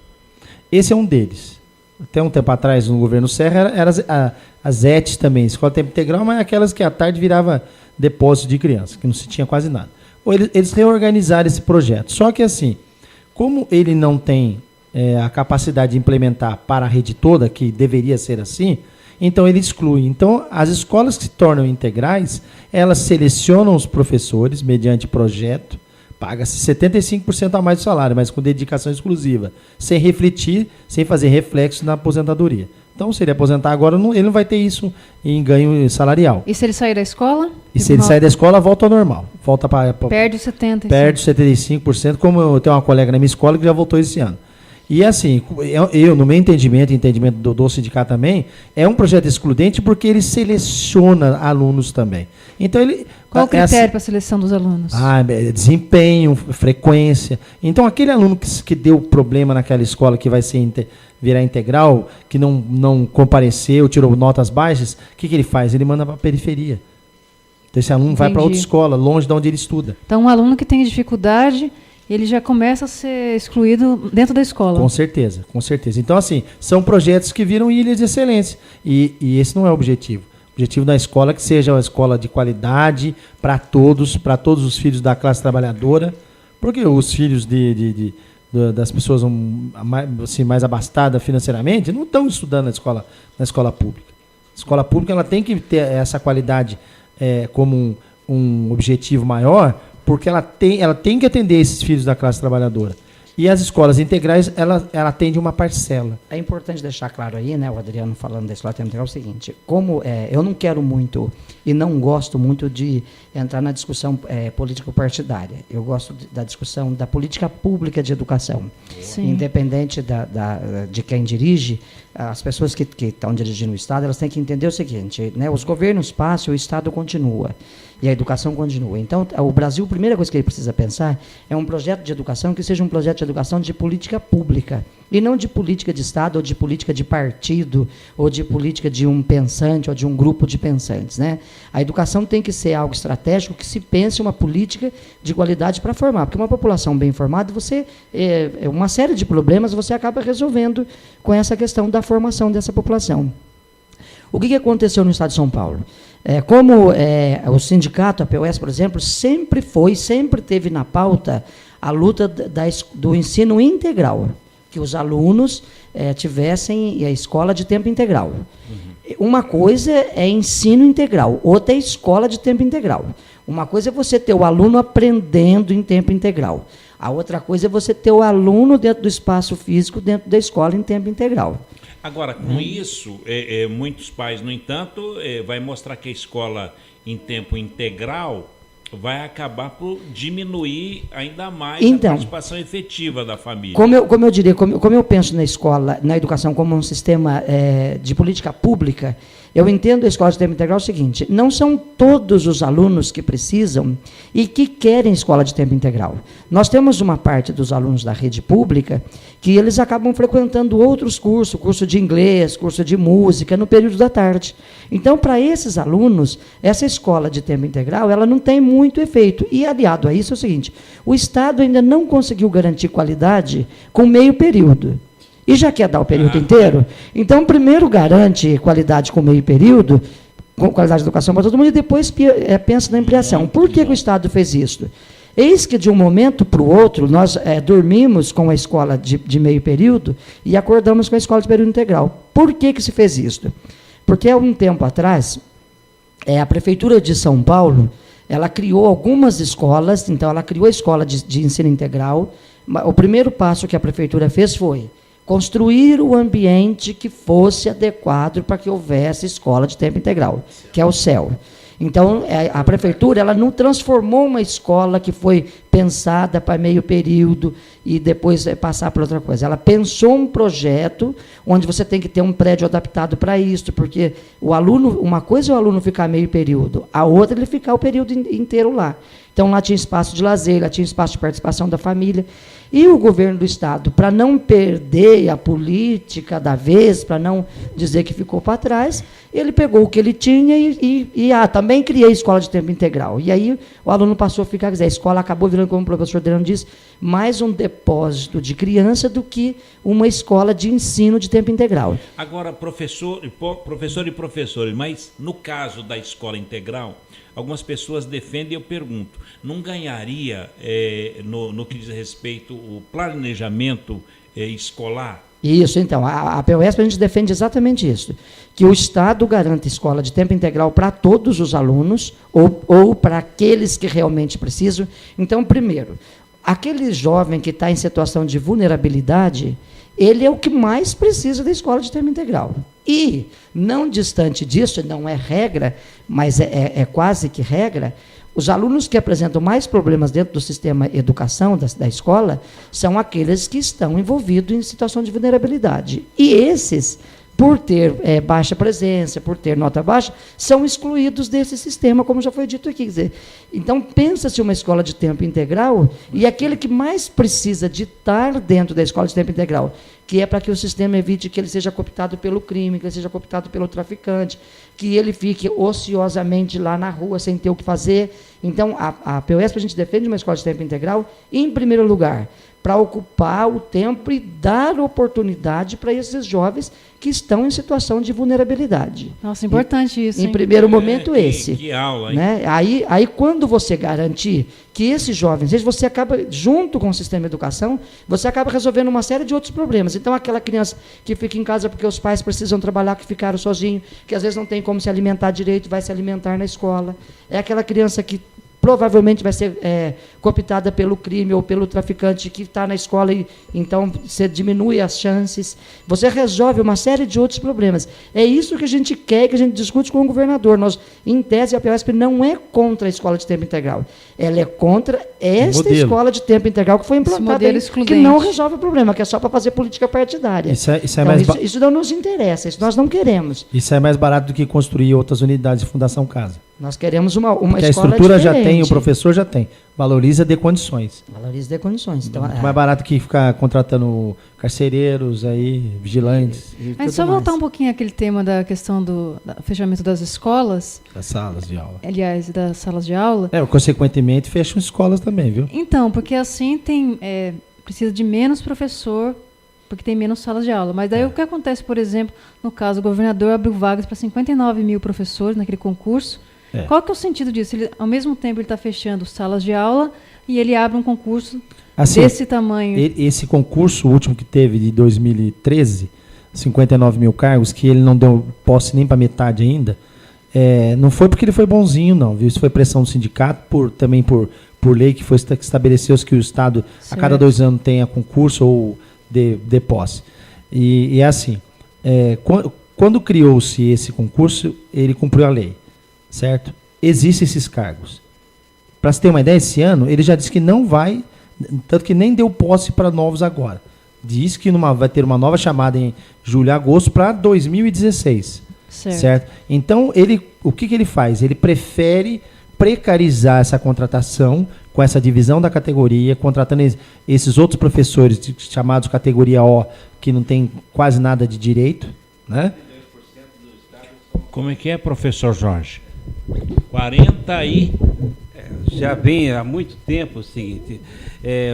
Esse é um deles. Até um tempo atrás, no governo Serra, era as ETs também, Escola de Tempo Integral, mas aquelas que à tarde virava depósito de criança, que não se tinha quase nada. Eles reorganizaram esse projeto. Só que assim, como ele não tem a capacidade de implementar para a rede toda, que deveria ser assim, então ele exclui. Então, as escolas que se tornam integrais, elas selecionam os professores mediante projeto, paga-se 75% a mais do salário, mas com dedicação exclusiva, sem refletir, sem fazer reflexo na aposentadoria. Então, se ele aposentar agora, ele não vai ter isso em ganho salarial. E se ele sair da escola? E se ele sair da escola, volta ao normal. Perde os 75%. Perde os 75%, como eu tenho uma colega na minha escola que já voltou esse ano. E assim, no meu entendimento do sindicato também, é um projeto excludente porque ele seleciona alunos também. Então qual o critério para a seleção dos alunos? Desempenho, frequência. Então aquele aluno que deu problema naquela escola que vai virar integral, que não compareceu, tirou notas baixas, o que ele faz? Ele manda para a periferia. Então esse aluno vai para outra escola, longe de onde ele estuda. Então um aluno que tem dificuldade, ele já começa a ser excluído dentro da escola. Com certeza, com certeza. Então, assim, são projetos que viram ilhas de excelência. E esse não é o objetivo. O objetivo da escola é que seja uma escola de qualidade para todos os filhos da classe trabalhadora, porque os filhos das pessoas mais abastadas financeiramente não estão estudando na escola pública. A escola pública ela tem que ter essa qualidade como um objetivo maior, porque ela tem que atender esses filhos da classe trabalhadora. E as escolas integrais, ela atende uma parcela. É importante deixar claro aí, né, o Adriano falando da escola integral, é o seguinte, como eu não quero muito e não gosto muito de entrar na discussão político-partidária. Eu gosto da discussão da política pública de educação. Sim. Independente de quem dirige, as pessoas que estão dirigindo o Estado, elas têm que entender o seguinte, né, os governos passam, o Estado continua. E a educação continua. Então, o Brasil, a primeira coisa que ele precisa pensar é um projeto de educação que seja um projeto de educação de política pública, e não de política de Estado, ou de política de partido, ou de política de um pensante, ou de um grupo de pensantes, né? A educação tem que ser algo estratégico, que se pense uma política de qualidade para formar, porque uma população bem formada, uma série de problemas você acaba resolvendo com essa questão da formação dessa população. O que aconteceu no Estado de São Paulo? O sindicato, a POS, por exemplo, sempre teve na pauta a luta do ensino integral, que os alunos tivessem a escola de tempo integral. Uma coisa é ensino integral, outra é escola de tempo integral. Uma coisa é você ter o aluno aprendendo em tempo integral. A outra coisa é você ter o aluno dentro do espaço físico, dentro da escola, em tempo integral. Agora, com isso, muitos pais, no entanto, vai mostrar que a escola em tempo integral vai acabar por diminuir ainda mais a participação efetiva da família. Como eu penso na escola, na educação como um sistema de política pública, eu entendo a escola de tempo integral o seguinte: não são todos os alunos que precisam e que querem escola de tempo integral. Nós temos uma parte dos alunos da rede pública que eles acabam frequentando outros cursos, curso de inglês, curso de música, no período da tarde. Então, para esses alunos, essa escola de tempo integral, ela não tem muito efeito. E, aliado a isso, é o seguinte: o Estado ainda não conseguiu garantir qualidade com meio período. E já quer dar o período inteiro? Então, primeiro garante qualidade com meio período, com qualidade de educação para todo mundo, e depois pensa na ampliação. Por que o Estado fez isso? Eis que, de um momento para o outro, nós dormimos com a escola de meio período e acordamos com a escola de período integral. Por que se fez isso? Porque, há um tempo atrás, a Prefeitura de São Paulo, ela criou algumas escolas, então ela criou a escola de ensino integral. O primeiro passo que a Prefeitura fez foi construir o ambiente que fosse adequado para que houvesse escola de tempo integral, que é o CEL. Então, a Prefeitura ela não transformou uma escola que foi pensada para meio período e depois passar para outra coisa. Ela pensou um projeto onde você tem que ter um prédio adaptado para isso, porque o aluno, uma coisa é o aluno ficar meio período, a outra é ele ficar o período inteiro lá. Então, lá tinha espaço de lazer, lá tinha espaço de participação da família. E o governo do Estado, para não perder a política da vez, para não dizer que ficou para trás, ele pegou o que ele tinha e também criei escola de tempo integral. E aí o aluno passou a ficar, quer dizer, a escola acabou virando, como o professor Adriano disse, mais um depósito de criança do que uma escola de ensino de tempo integral. Agora, professor e professores, mas no caso da escola integral, algumas pessoas defendem, eu pergunto, não ganharia, no que diz respeito ao planejamento escolar? Isso, então, a POESP a gente defende exatamente isso, que o Estado garanta escola de tempo integral para todos os alunos, ou para aqueles que realmente precisam. Então, primeiro, aquele jovem que está em situação de vulnerabilidade, ele é o que mais precisa da escola de tempo integral. E, não distante disso, não é regra, mas é quase que regra, os alunos que apresentam mais problemas dentro do sistema de educação da escola são aqueles que estão envolvidos em situação de vulnerabilidade. E esses, por ter baixa presença, por ter nota baixa, são excluídos desse sistema, como já foi dito aqui. Quer dizer, então, pensa-se uma escola de tempo integral e aquele que mais precisa de estar dentro da escola de tempo integral, que é para que o sistema evite que ele seja cooptado pelo crime, que ele seja cooptado pelo traficante, que ele fique ociosamente lá na rua sem ter o que fazer. Então, a POESP, a gente defende uma escola de tempo integral, em primeiro lugar, para ocupar o tempo e dar oportunidade para esses jovens que estão em situação de vulnerabilidade. Nossa, importante isso. Em primeiro momento, esse. Que aula, hein? Né? Aí, quando você garantir que esses jovens, você acaba, junto com o sistema de educação, você acaba resolvendo uma série de outros problemas. Então, aquela criança que fica em casa porque os pais precisam trabalhar, que ficaram sozinhos, que às vezes não tem como se alimentar direito, vai se alimentar na escola. É aquela criança que provavelmente vai ser cooptada pelo crime ou pelo traficante que está na escola, e então você diminui as chances. Você resolve uma série de outros problemas. É isso que a gente quer, que a gente discute com o governador. Nós, em tese, a POESP não é contra a escola de tempo integral. Ela é contra esta escola de tempo integral que foi implantada aí, que não resolve o problema, que é só para fazer política partidária. Isso não nos interessa, isso nós não queremos. Isso é mais barato do que construir outras unidades de Fundação Casa. Nós queremos uma escola a estrutura diferente. Já tem, o professor já tem. Valoriza de condições. Valoriza de condições. Então, mais barato que ficar contratando carcereiros, aí, vigilantes. Mas só voltar um pouquinho àquele tema da questão do fechamento das escolas. Das salas de aula. Aliás, das salas de aula. Consequentemente, fecham escolas também, viu? Então, porque assim precisa de menos professor, porque tem menos salas de aula. Mas daí o que acontece, por exemplo, no caso, o governador abriu vagas para 59 mil professores naquele concurso. Qual que é o sentido disso? Ao mesmo tempo ele está fechando salas de aula e ele abre um concurso desse tamanho. Esse concurso último que teve de 2013, 59 mil cargos, que ele não deu posse nem para metade ainda, Não foi porque ele foi bonzinho, não, viu? Isso foi pressão do sindicato, também por lei que estabeleceu-se que o Estado, a cada 2 anos, tenha concurso ou de posse. E é assim, quando criou-se esse concurso, ele cumpriu a lei, certo? Existem esses cargos. Para você ter uma ideia, esse ano, ele já disse que não vai, tanto que nem deu posse para novos agora. Diz que vai ter uma nova chamada em julho e agosto para 2016. Certo? Então, o que ele faz? Ele prefere precarizar essa contratação com essa divisão da categoria, contratando esses outros professores chamados categoria O, que não tem quase nada de direito, né? Como é que é, professor Jorge? 40 e... Já vem há muito tempo o seguinte,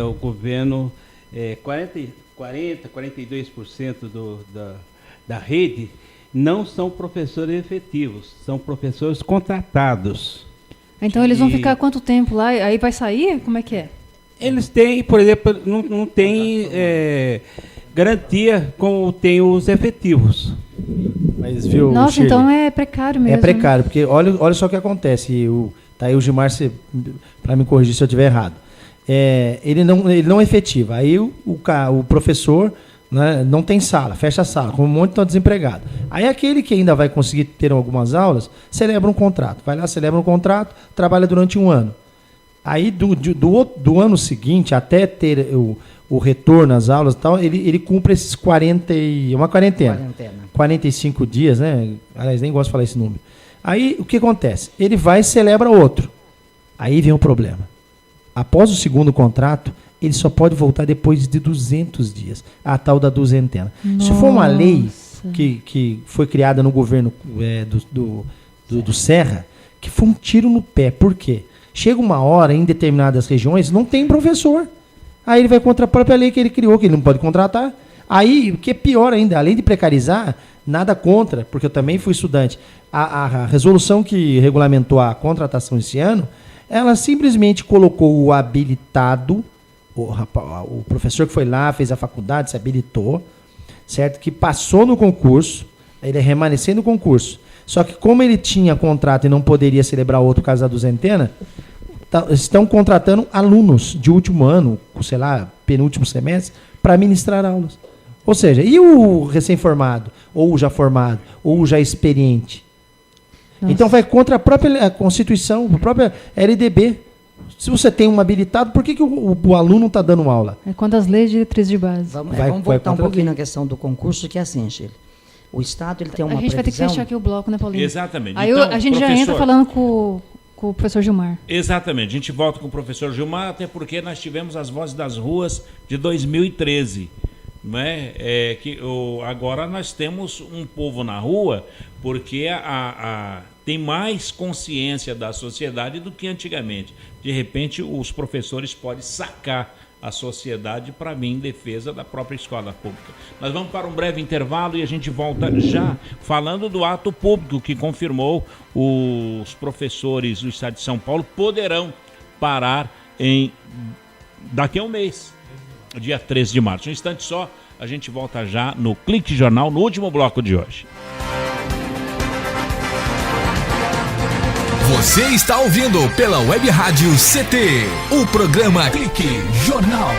o governo, 42% da rede não são professores efetivos, são professores contratados. Então eles vão ficar quanto tempo lá? Aí vai sair? Como é que é? Eles têm, por exemplo, não tem garantia como tem os efetivos. Mas, viu, nossa, Shirley, então é precário mesmo. É precário, porque olha só o que acontece. Tá aí o Gilmar, para me corrigir se eu estiver errado. Ele não efetiva. Aí o professor, né, não tem sala, fecha a sala, como um monte está desempregado. Aí aquele que ainda vai conseguir ter algumas aulas, celebra um contrato. Vai lá, celebra um contrato, trabalha durante 1 ano. Aí do ano seguinte, até ter o retorno às aulas e tal, ele cumpre esses 45 dias, né? Aliás, nem gosto de falar esse número. Aí o que acontece? Ele vai e celebra outro. Aí vem o problema. Após o segundo contrato, ele só pode voltar depois de 200 dias. A tal da duzentena. Nossa. Isso foi uma lei que foi criada no governo do Serra, que foi um tiro no pé. Por quê? Chega uma hora, em determinadas regiões, não tem professor. Aí ele vai contra a própria lei que ele criou, que ele não pode contratar. Aí, o que é pior ainda, além de precarizar, nada contra, porque eu também fui estudante. A resolução que regulamentou a contratação esse ano, ela simplesmente colocou o habilitado, o professor que foi lá, fez a faculdade, se habilitou, certo? Que passou no concurso, ele é remanescente no concurso. Só que como ele tinha contrato e não poderia celebrar outro caso da duzentena, estão contratando alunos de último ano, sei lá, penúltimo semestre, para ministrar aulas. Ou seja, e o recém-formado, ou o já formado, ou o já experiente? Nossa. Então vai contra a própria Constituição, a própria LDB. Se você tem um habilitado, por que o aluno está dando aula? É contra as leis de diretrizes de base. Vamos voltar um pouquinho na questão do concurso, que é assim, Sheila. O Estado ele tem uma previsão... A gente vai ter que fechar aqui o bloco, né, Paulinho? Exatamente. Aí então, a gente já entra falando com o professor Gilmar. Exatamente. A gente volta com o professor Gilmar, até porque nós tivemos as Vozes das Ruas de 2013. Não é? Agora nós temos um povo na rua porque tem mais consciência da sociedade do que antigamente. De repente, os professores podem sacar a sociedade para vir em defesa da própria escola pública. Nós vamos para um breve intervalo e a gente volta já falando do ato público que confirmou os professores do Estado de São Paulo poderão parar daqui a um mês, dia 13 de março. Um instante só, a gente volta já no Clique Jornal, no último bloco de hoje. Você está ouvindo pela Web Rádio CT, o programa Clique Jornal.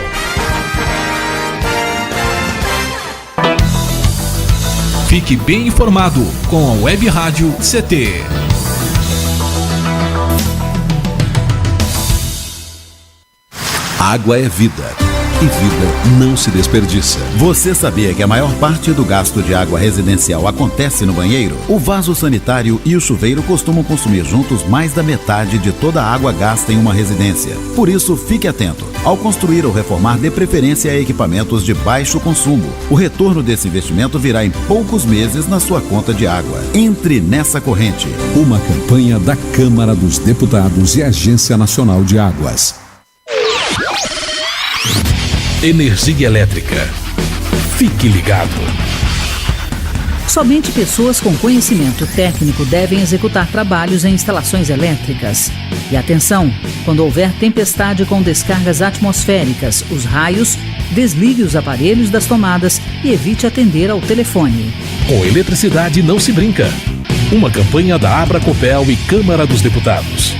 Fique bem informado com a Web Rádio CT. Água é vida. E vida não se desperdiça. Você sabia que a maior parte do gasto de água residencial acontece no banheiro? O vaso sanitário e o chuveiro costumam consumir juntos mais da metade de toda a água gasta em uma residência. Por isso, fique atento. Ao construir ou reformar, dê preferência a equipamentos de baixo consumo. O retorno desse investimento virá em poucos meses na sua conta de água. Entre nessa corrente. Uma campanha da Câmara dos Deputados e Agência Nacional de Águas. Energia elétrica. Fique ligado. Somente pessoas com conhecimento técnico devem executar trabalhos em instalações elétricas. E atenção, quando houver tempestade com descargas atmosféricas, os raios, desligue os aparelhos das tomadas e evite atender ao telefone. Com eletricidade não se brinca. Uma campanha da Abracopel e Câmara dos Deputados.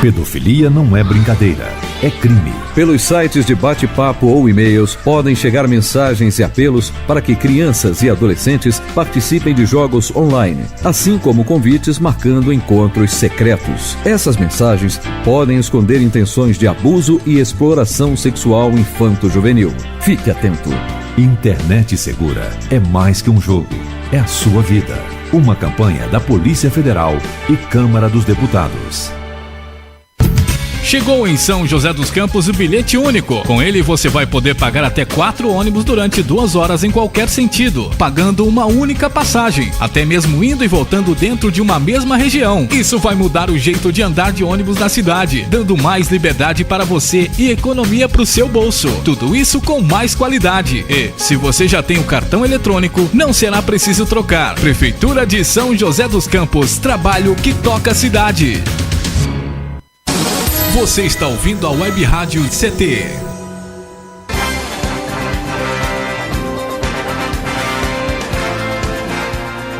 Pedofilia não é brincadeira, é crime. Pelos sites de bate-papo ou e-mails podem chegar mensagens e apelos para que crianças e adolescentes participem de jogos online, assim como convites marcando encontros secretos. Essas mensagens podem esconder intenções de abuso e exploração sexual infanto-juvenil. Fique atento. Internet segura é mais que um jogo, é a sua vida. Uma campanha da Polícia Federal e Câmara dos Deputados. Chegou em São José dos Campos o bilhete único. Com ele você vai poder pagar até 4 ônibus durante 2 horas em qualquer sentido, pagando uma única passagem, até mesmo indo e voltando dentro de uma mesma região. Isso vai mudar o jeito de andar de ônibus na cidade, dando mais liberdade para você e economia para o seu bolso. Tudo isso com mais qualidade. E, se você já tem o cartão eletrônico, não será preciso trocar. Prefeitura de São José dos Campos, trabalho que toca a cidade. Você está ouvindo a Web Rádio CT.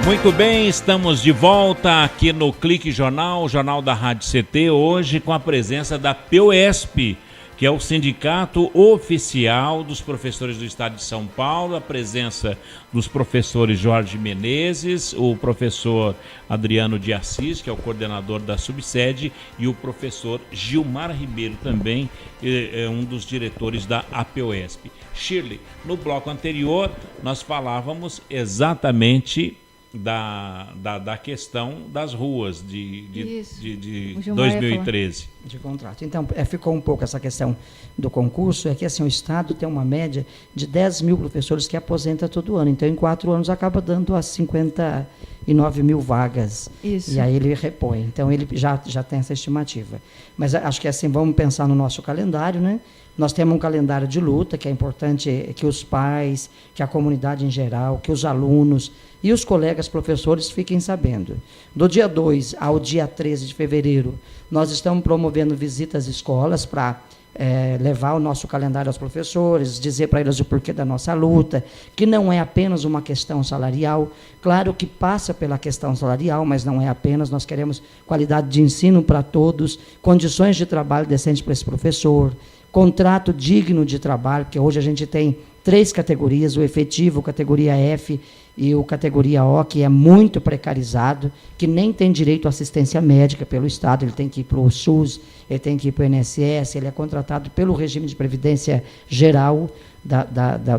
Muito bem, estamos de volta aqui no Clique Jornal, o Jornal da Rádio CT, hoje com a presença da POESP, que é o sindicato oficial dos professores do estado de São Paulo, a presença dos professores Jorge Menezes, o professor Adriano de Assis, que é o coordenador da subsede, e o professor Gilmar Ribeiro, também é um dos diretores da APOESP. Shirley, no bloco anterior nós falávamos exatamente da questão das ruas de 2013. De contrato. Então, ficou um pouco essa questão do concurso, é que assim, o Estado tem uma média de 10 mil professores que aposenta todo ano. Então, em 4 anos, acaba dando as 59 mil vagas. Isso. E aí ele repõe. Então, ele já tem essa estimativa. Mas acho que assim, vamos pensar no nosso calendário, né? Nós temos um calendário de luta, que é importante que os pais, que a comunidade em geral, que os alunos e os colegas professores fiquem sabendo. Do dia 2 ao dia 13 de fevereiro, nós estamos promovendo visitas às escolas para levar o nosso calendário aos professores, dizer para eles o porquê da nossa luta, que não é apenas uma questão salarial, claro que passa pela questão salarial, mas não é apenas, nós queremos qualidade de ensino para todos, condições de trabalho decentes para esse professor, contrato digno de trabalho, porque hoje a gente tem 3 categorias, o efetivo, categoria F e o categoria O, que é muito precarizado, que nem tem direito à assistência médica pelo Estado, ele tem que ir para o SUS, ele tem que ir para o INSS, ele é contratado pelo regime de previdência geral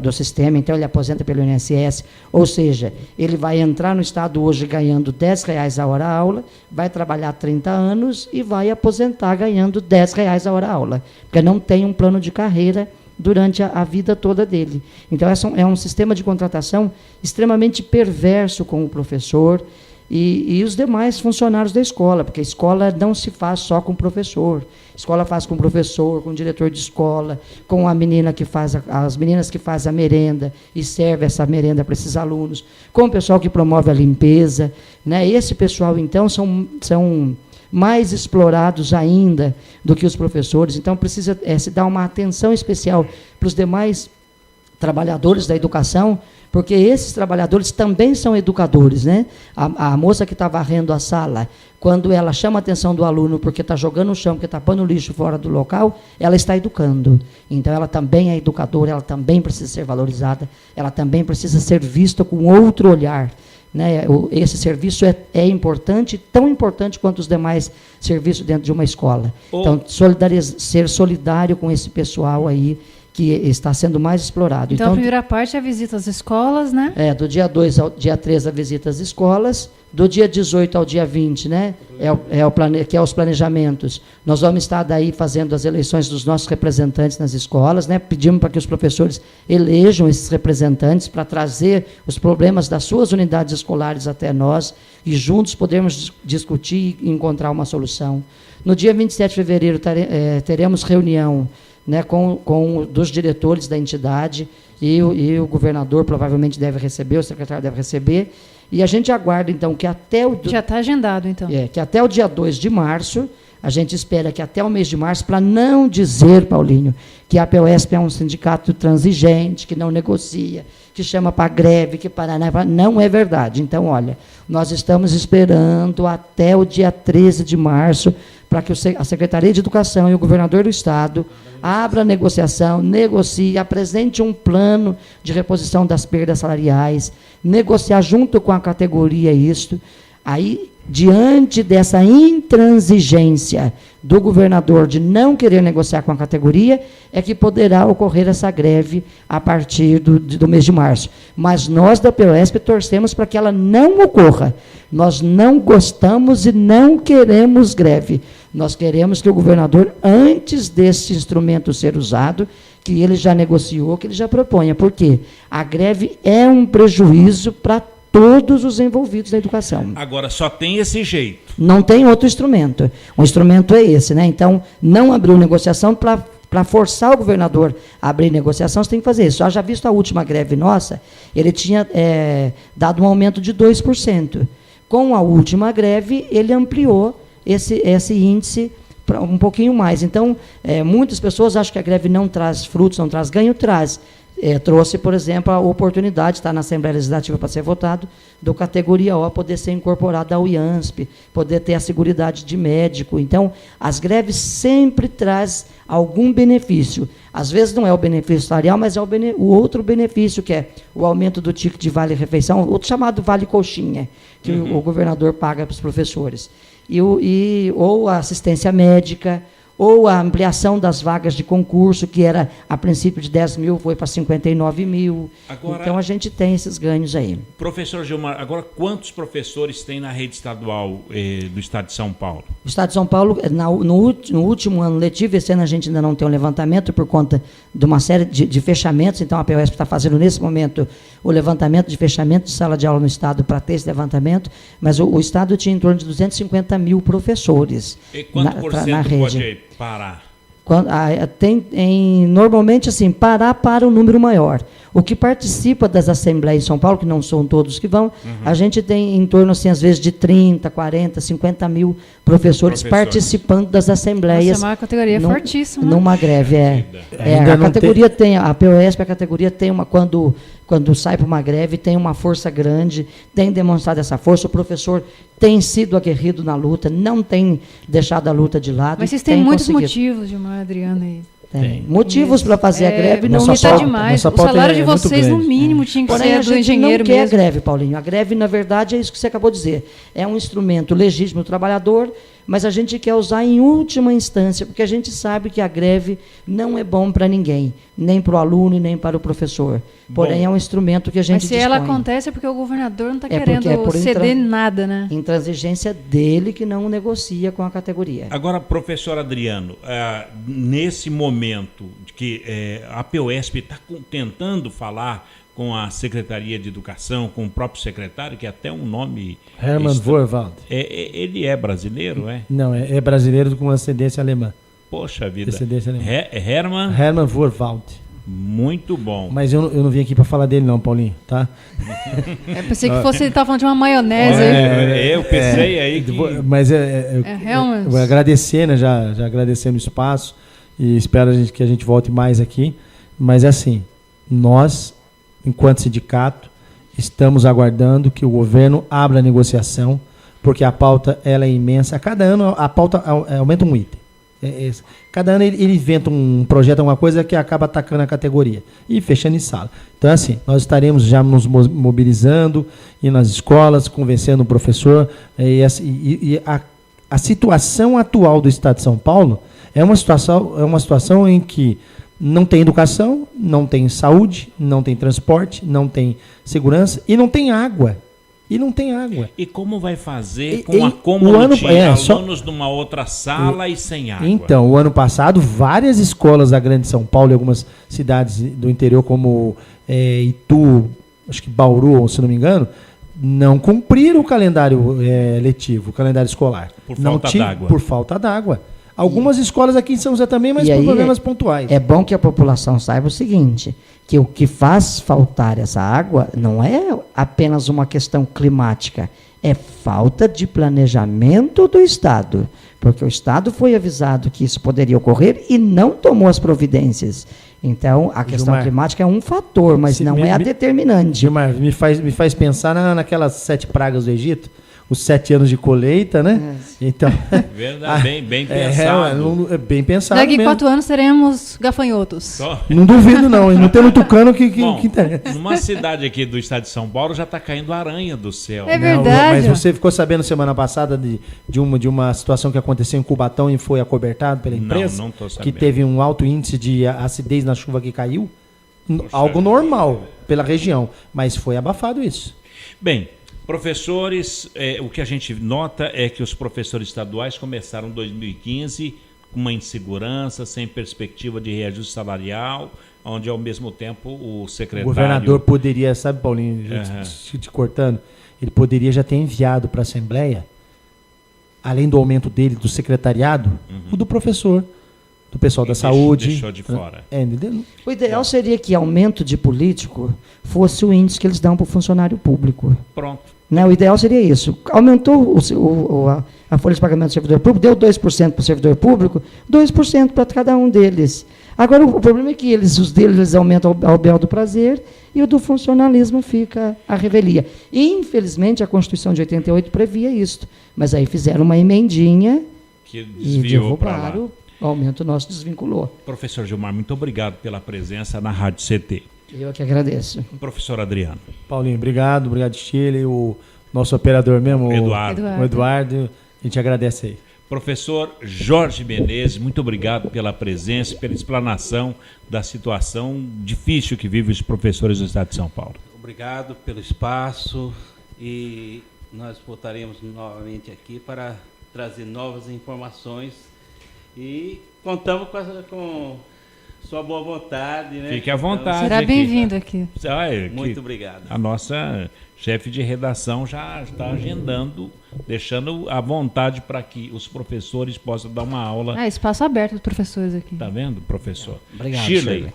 do sistema, então ele aposenta pelo INSS, ou seja, ele vai entrar no Estado hoje ganhando R$10 a hora aula, vai trabalhar 30 anos e vai aposentar ganhando R$10 a hora aula, porque não tem um plano de carreira durante a vida toda dele. Então, é um sistema de contratação extremamente perverso com o professor e os demais funcionários da escola, porque a escola não se faz só com o professor. A escola faz com o professor, com o diretor de escola, com a menina que faz as meninas que fazem a merenda e serve essa merenda para esses alunos, com o pessoal que promove a limpeza, né? Esse pessoal, então, são mais explorados ainda do que os professores. Então, precisa se dar uma atenção especial para os demais trabalhadores da educação, porque esses trabalhadores também são educadores, né? A moça que está varrendo a sala, quando ela chama a atenção do aluno porque está jogando no chão, porque está pondo lixo fora do local, ela está educando. Então, ela também é educadora, ela também precisa ser valorizada, ela também precisa ser vista com outro olhar. Né? Esse serviço é importante, tão importante quanto os demais serviços dentro de uma escola. Então, ser solidário com esse pessoal aí que está sendo mais explorado. Então, a primeira parte é a visita às escolas, né? Do dia 2 ao dia 3, a visita às escolas. Do dia 18 ao dia 20, né? Que é os planejamentos. Nós vamos estar daí fazendo as eleições dos nossos representantes nas escolas, né? Pedimos para que os professores elejam esses representantes para trazer os problemas das suas unidades escolares até nós e juntos podermos discutir e encontrar uma solução. No dia 27 de fevereiro teremos reunião, né, com dos diretores da entidade e o governador provavelmente deve receber, o secretário deve receber, e a gente aguarda, então, que até o... Já está agendado, então. Que até o dia 2 de março A gente espera que até o mês de março, para não dizer, Paulinho, que a APEUESP é um sindicato transigente, que não negocia, que chama para greve, que para... Não é verdade. Então, olha, nós estamos esperando até o dia 13 de março para que a Secretaria de Educação e o governador do Estado abra a negociação, negocie, apresente um plano de reposição das perdas salariais, negociar junto com a categoria isto. Aí, diante dessa intransigência do governador de não querer negociar com a categoria, é que poderá ocorrer essa greve a partir do mês de março. Mas nós da APEUESP torcemos para que ela não ocorra. Nós não gostamos e não queremos greve. Nós queremos que o governador, antes desse instrumento ser usado, que ele já negociou, que ele já proponha. Por quê? A greve é um prejuízo para todos os envolvidos na educação. Agora, só tem esse jeito. Não tem outro instrumento. O instrumento é esse, né? Então, não abriu negociação para forçar o governador a abrir negociação, você tem que fazer isso. Já visto a última greve nossa, ele tinha dado um aumento de 2%. Com a última greve, ele ampliou esse índice para um pouquinho mais. Então, muitas pessoas acham que a greve não traz frutos, não traz ganho, traz. Trouxe, por exemplo, a oportunidade, está na Assembleia Legislativa para ser votado, do categoria O poder ser incorporado ao IANSP, poder ter a seguridade de médico. Então, as greves sempre trazem algum benefício. Às vezes não é o benefício salarial, mas é o outro benefício, que é o aumento do ticket de vale-refeição, outro chamado vale-coxinha, que o governador paga para os professores. Ou a assistência médica, ou a ampliação das vagas de concurso, que era, a princípio, de 10 mil, foi para 59 mil. Agora, então, a gente tem esses ganhos aí. Professor Gilmar, agora, quantos professores tem na rede estadual do Estado de São Paulo? O Estado de São Paulo, no último ano letivo, esse ano a gente ainda não tem um levantamento por conta de uma série de fechamentos, então a APEUESP está fazendo, nesse momento, o levantamento de fechamento de sala de aula no Estado para ter esse levantamento, mas o Estado tinha em torno de 250 mil professores. E quanto por cento pode parar? Normalmente, assim, parar para um número maior. O que participa das assembleias em São Paulo, que não são todos que vão, a gente tem em torno, assim, às vezes, de 30, 40, 50 mil professores participando das assembleias. Nossa, é uma categoria fortíssima. Numa greve, a categoria tem, a APEUESP, a categoria tem uma, quando sai para uma greve, tem uma força grande, tem demonstrado essa força, o professor tem sido aguerrido na luta, não tem deixado a luta de lado. Mas vocês têm muitos motivos, Gilmar, Adriana, aí. Tem motivos para fazer a greve. Não está demais. O salário de vocês, no mínimo, tinha que ser do engenheiro mesmo. Não quer a greve, Paulinho. A greve, na verdade, é isso que você acabou de dizer. É um instrumento legítimo do trabalhador, mas a gente quer usar em última instância, porque a gente sabe que a greve não é bom para ninguém, nem para o aluno e nem para o professor. Porém, é um instrumento que a gente dispõe. Mas se ela acontece é porque o governador não está querendo ceder nada, né? Intransigência dele que não negocia com a categoria. Agora, professor Adriano, nesse momento que a APEUESP está tentando falar com a Secretaria de Educação, com o próprio secretário, que é até um nome... Hermann Vorwald. Ele é brasileiro, é? Não, é brasileiro com ascendência alemã. Poxa vida. Ascendência alemã. Hermann Vorwald. Muito bom. Mas eu não vim aqui para falar dele não, Paulinho, tá? Eu pensei que ele estava falando de uma maionese. Eu pensei aí que... Mas eu vou agradecer, né? Já agradecendo o espaço e espero que a gente volte mais aqui. Mas assim, nós, enquanto sindicato, estamos aguardando que o governo abra a negociação, porque a pauta ela é imensa. A cada ano a pauta aumenta um item. Cada ano ele inventa um projeto, alguma coisa que acaba atacando a categoria e fechando em sala. Então, assim, nós estaremos já nos mobilizando, indo nas escolas, convencendo o professor. A situação atual do Estado de São Paulo é uma situação em que não tem educação, não tem saúde, não tem transporte, não tem segurança e não tem água. E como vai fazer como alunos numa outra sala e sem água? Então, o ano passado, várias escolas da Grande São Paulo e algumas cidades do interior, como Itu, acho que Bauru, se não me engano, não cumpriram o calendário letivo, o calendário escolar. Por falta d'água. Algumas escolas aqui em São José também, mas por problemas pontuais. É bom que a população saiba o seguinte, que o que faz faltar essa água não é apenas uma questão climática, é falta de planejamento do Estado. porque o Estado foi avisado que isso poderia ocorrer e não tomou as providências. Então, a questão Gilmar, climática é um fator, mas não é a determinante. Gilmar, me faz pensar naquelas 7 pragas do Egito, os 7 anos de colheita, né? Então, verdade, bem pensado. Bem pensado Daqui mesmo. 4 anos teremos gafanhotos. Não duvido não, e não tendo tucano que interessa. Numa cidade aqui do estado de São Paulo já está caindo aranha do céu. É verdade. Mas você ficou sabendo semana passada de uma situação que aconteceu em Cubatão e foi acobertado pela empresa? Não tô sabendo. Que teve um alto índice de acidez na chuva que caiu? Algo normal pela região, mas foi abafado isso. Bem, professores, o que a gente nota é que os professores estaduais começaram 2015 com uma insegurança, sem perspectiva de reajuste salarial, onde ao mesmo tempo o secretário... O governador poderia, sabe, Paulinho, te cortando, ele poderia já ter enviado para a Assembleia, além do aumento dele, do secretariado, o do professor, do pessoal da saúde. Deixou de fora. Entendeu? O ideal seria que aumento de político fosse o índice que eles dão para o funcionário público. Pronto. Né? O ideal seria isso. Aumentou a folha de pagamento do servidor público, deu 2% para o servidor público, 2% para cada um deles. Agora, o problema é que os deles aumentam ao bel do prazer e o do funcionalismo fica à revelia. E, infelizmente, a Constituição de 88 previa isso. Mas aí fizeram uma emendinha que desviou para lá. O aumento nosso desvinculou. Professor Gilmar, muito obrigado pela presença na Rádio CT. Eu que agradeço. Professor Adriano. Paulinho, obrigado, Chile, o nosso operador mesmo, o Eduardo, a gente agradece aí. Professor Jorge Menezes, muito obrigado pela presença, pela explanação da situação difícil que vivem os professores do Estado de São Paulo. Obrigado pelo espaço e nós voltaremos novamente aqui para trazer novas informações e contamos com sua boa vontade, né? Fique à vontade. Será bem-vindo aqui. Muito obrigado. A nossa chefe de redação já está agendando, deixando à vontade para que os professores possam dar uma aula. Espaço aberto dos professores aqui. Tá vendo, professor? Obrigado, Shirley.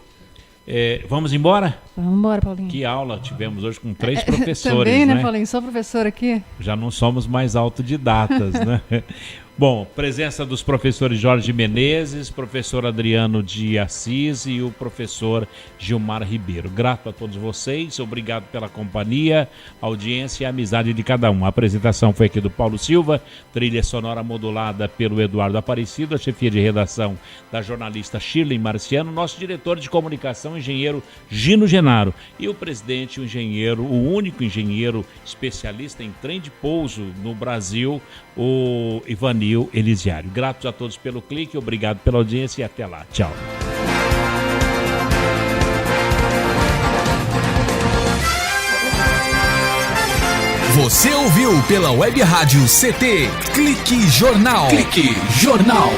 Vamos embora? Vamos embora, Paulinho. Que aula tivemos hoje com 3 professores, também, né, né? Paulinho? Só professor aqui. Já não somos mais autodidatas, né? Bom, presença dos professores Jorge Menezes, professor Adriano de Assis e o professor Gilmar Ribeiro. Grato a todos vocês, obrigado pela companhia, audiência e amizade de cada um. A apresentação foi aqui do Paulo Silva, trilha sonora modulada pelo Eduardo Aparecido, a chefia de redação da jornalista Shirley Marciano, nosso diretor de comunicação, engenheiro Gino Genaro, e o presidente, o único engenheiro especialista em trem de pouso no Brasil, o Ivanil Elisiário. Gratos a todos pelo clique, obrigado pela audiência e até lá. Tchau. Você ouviu pela Web Rádio CT Clique Jornal. Clique Jornal.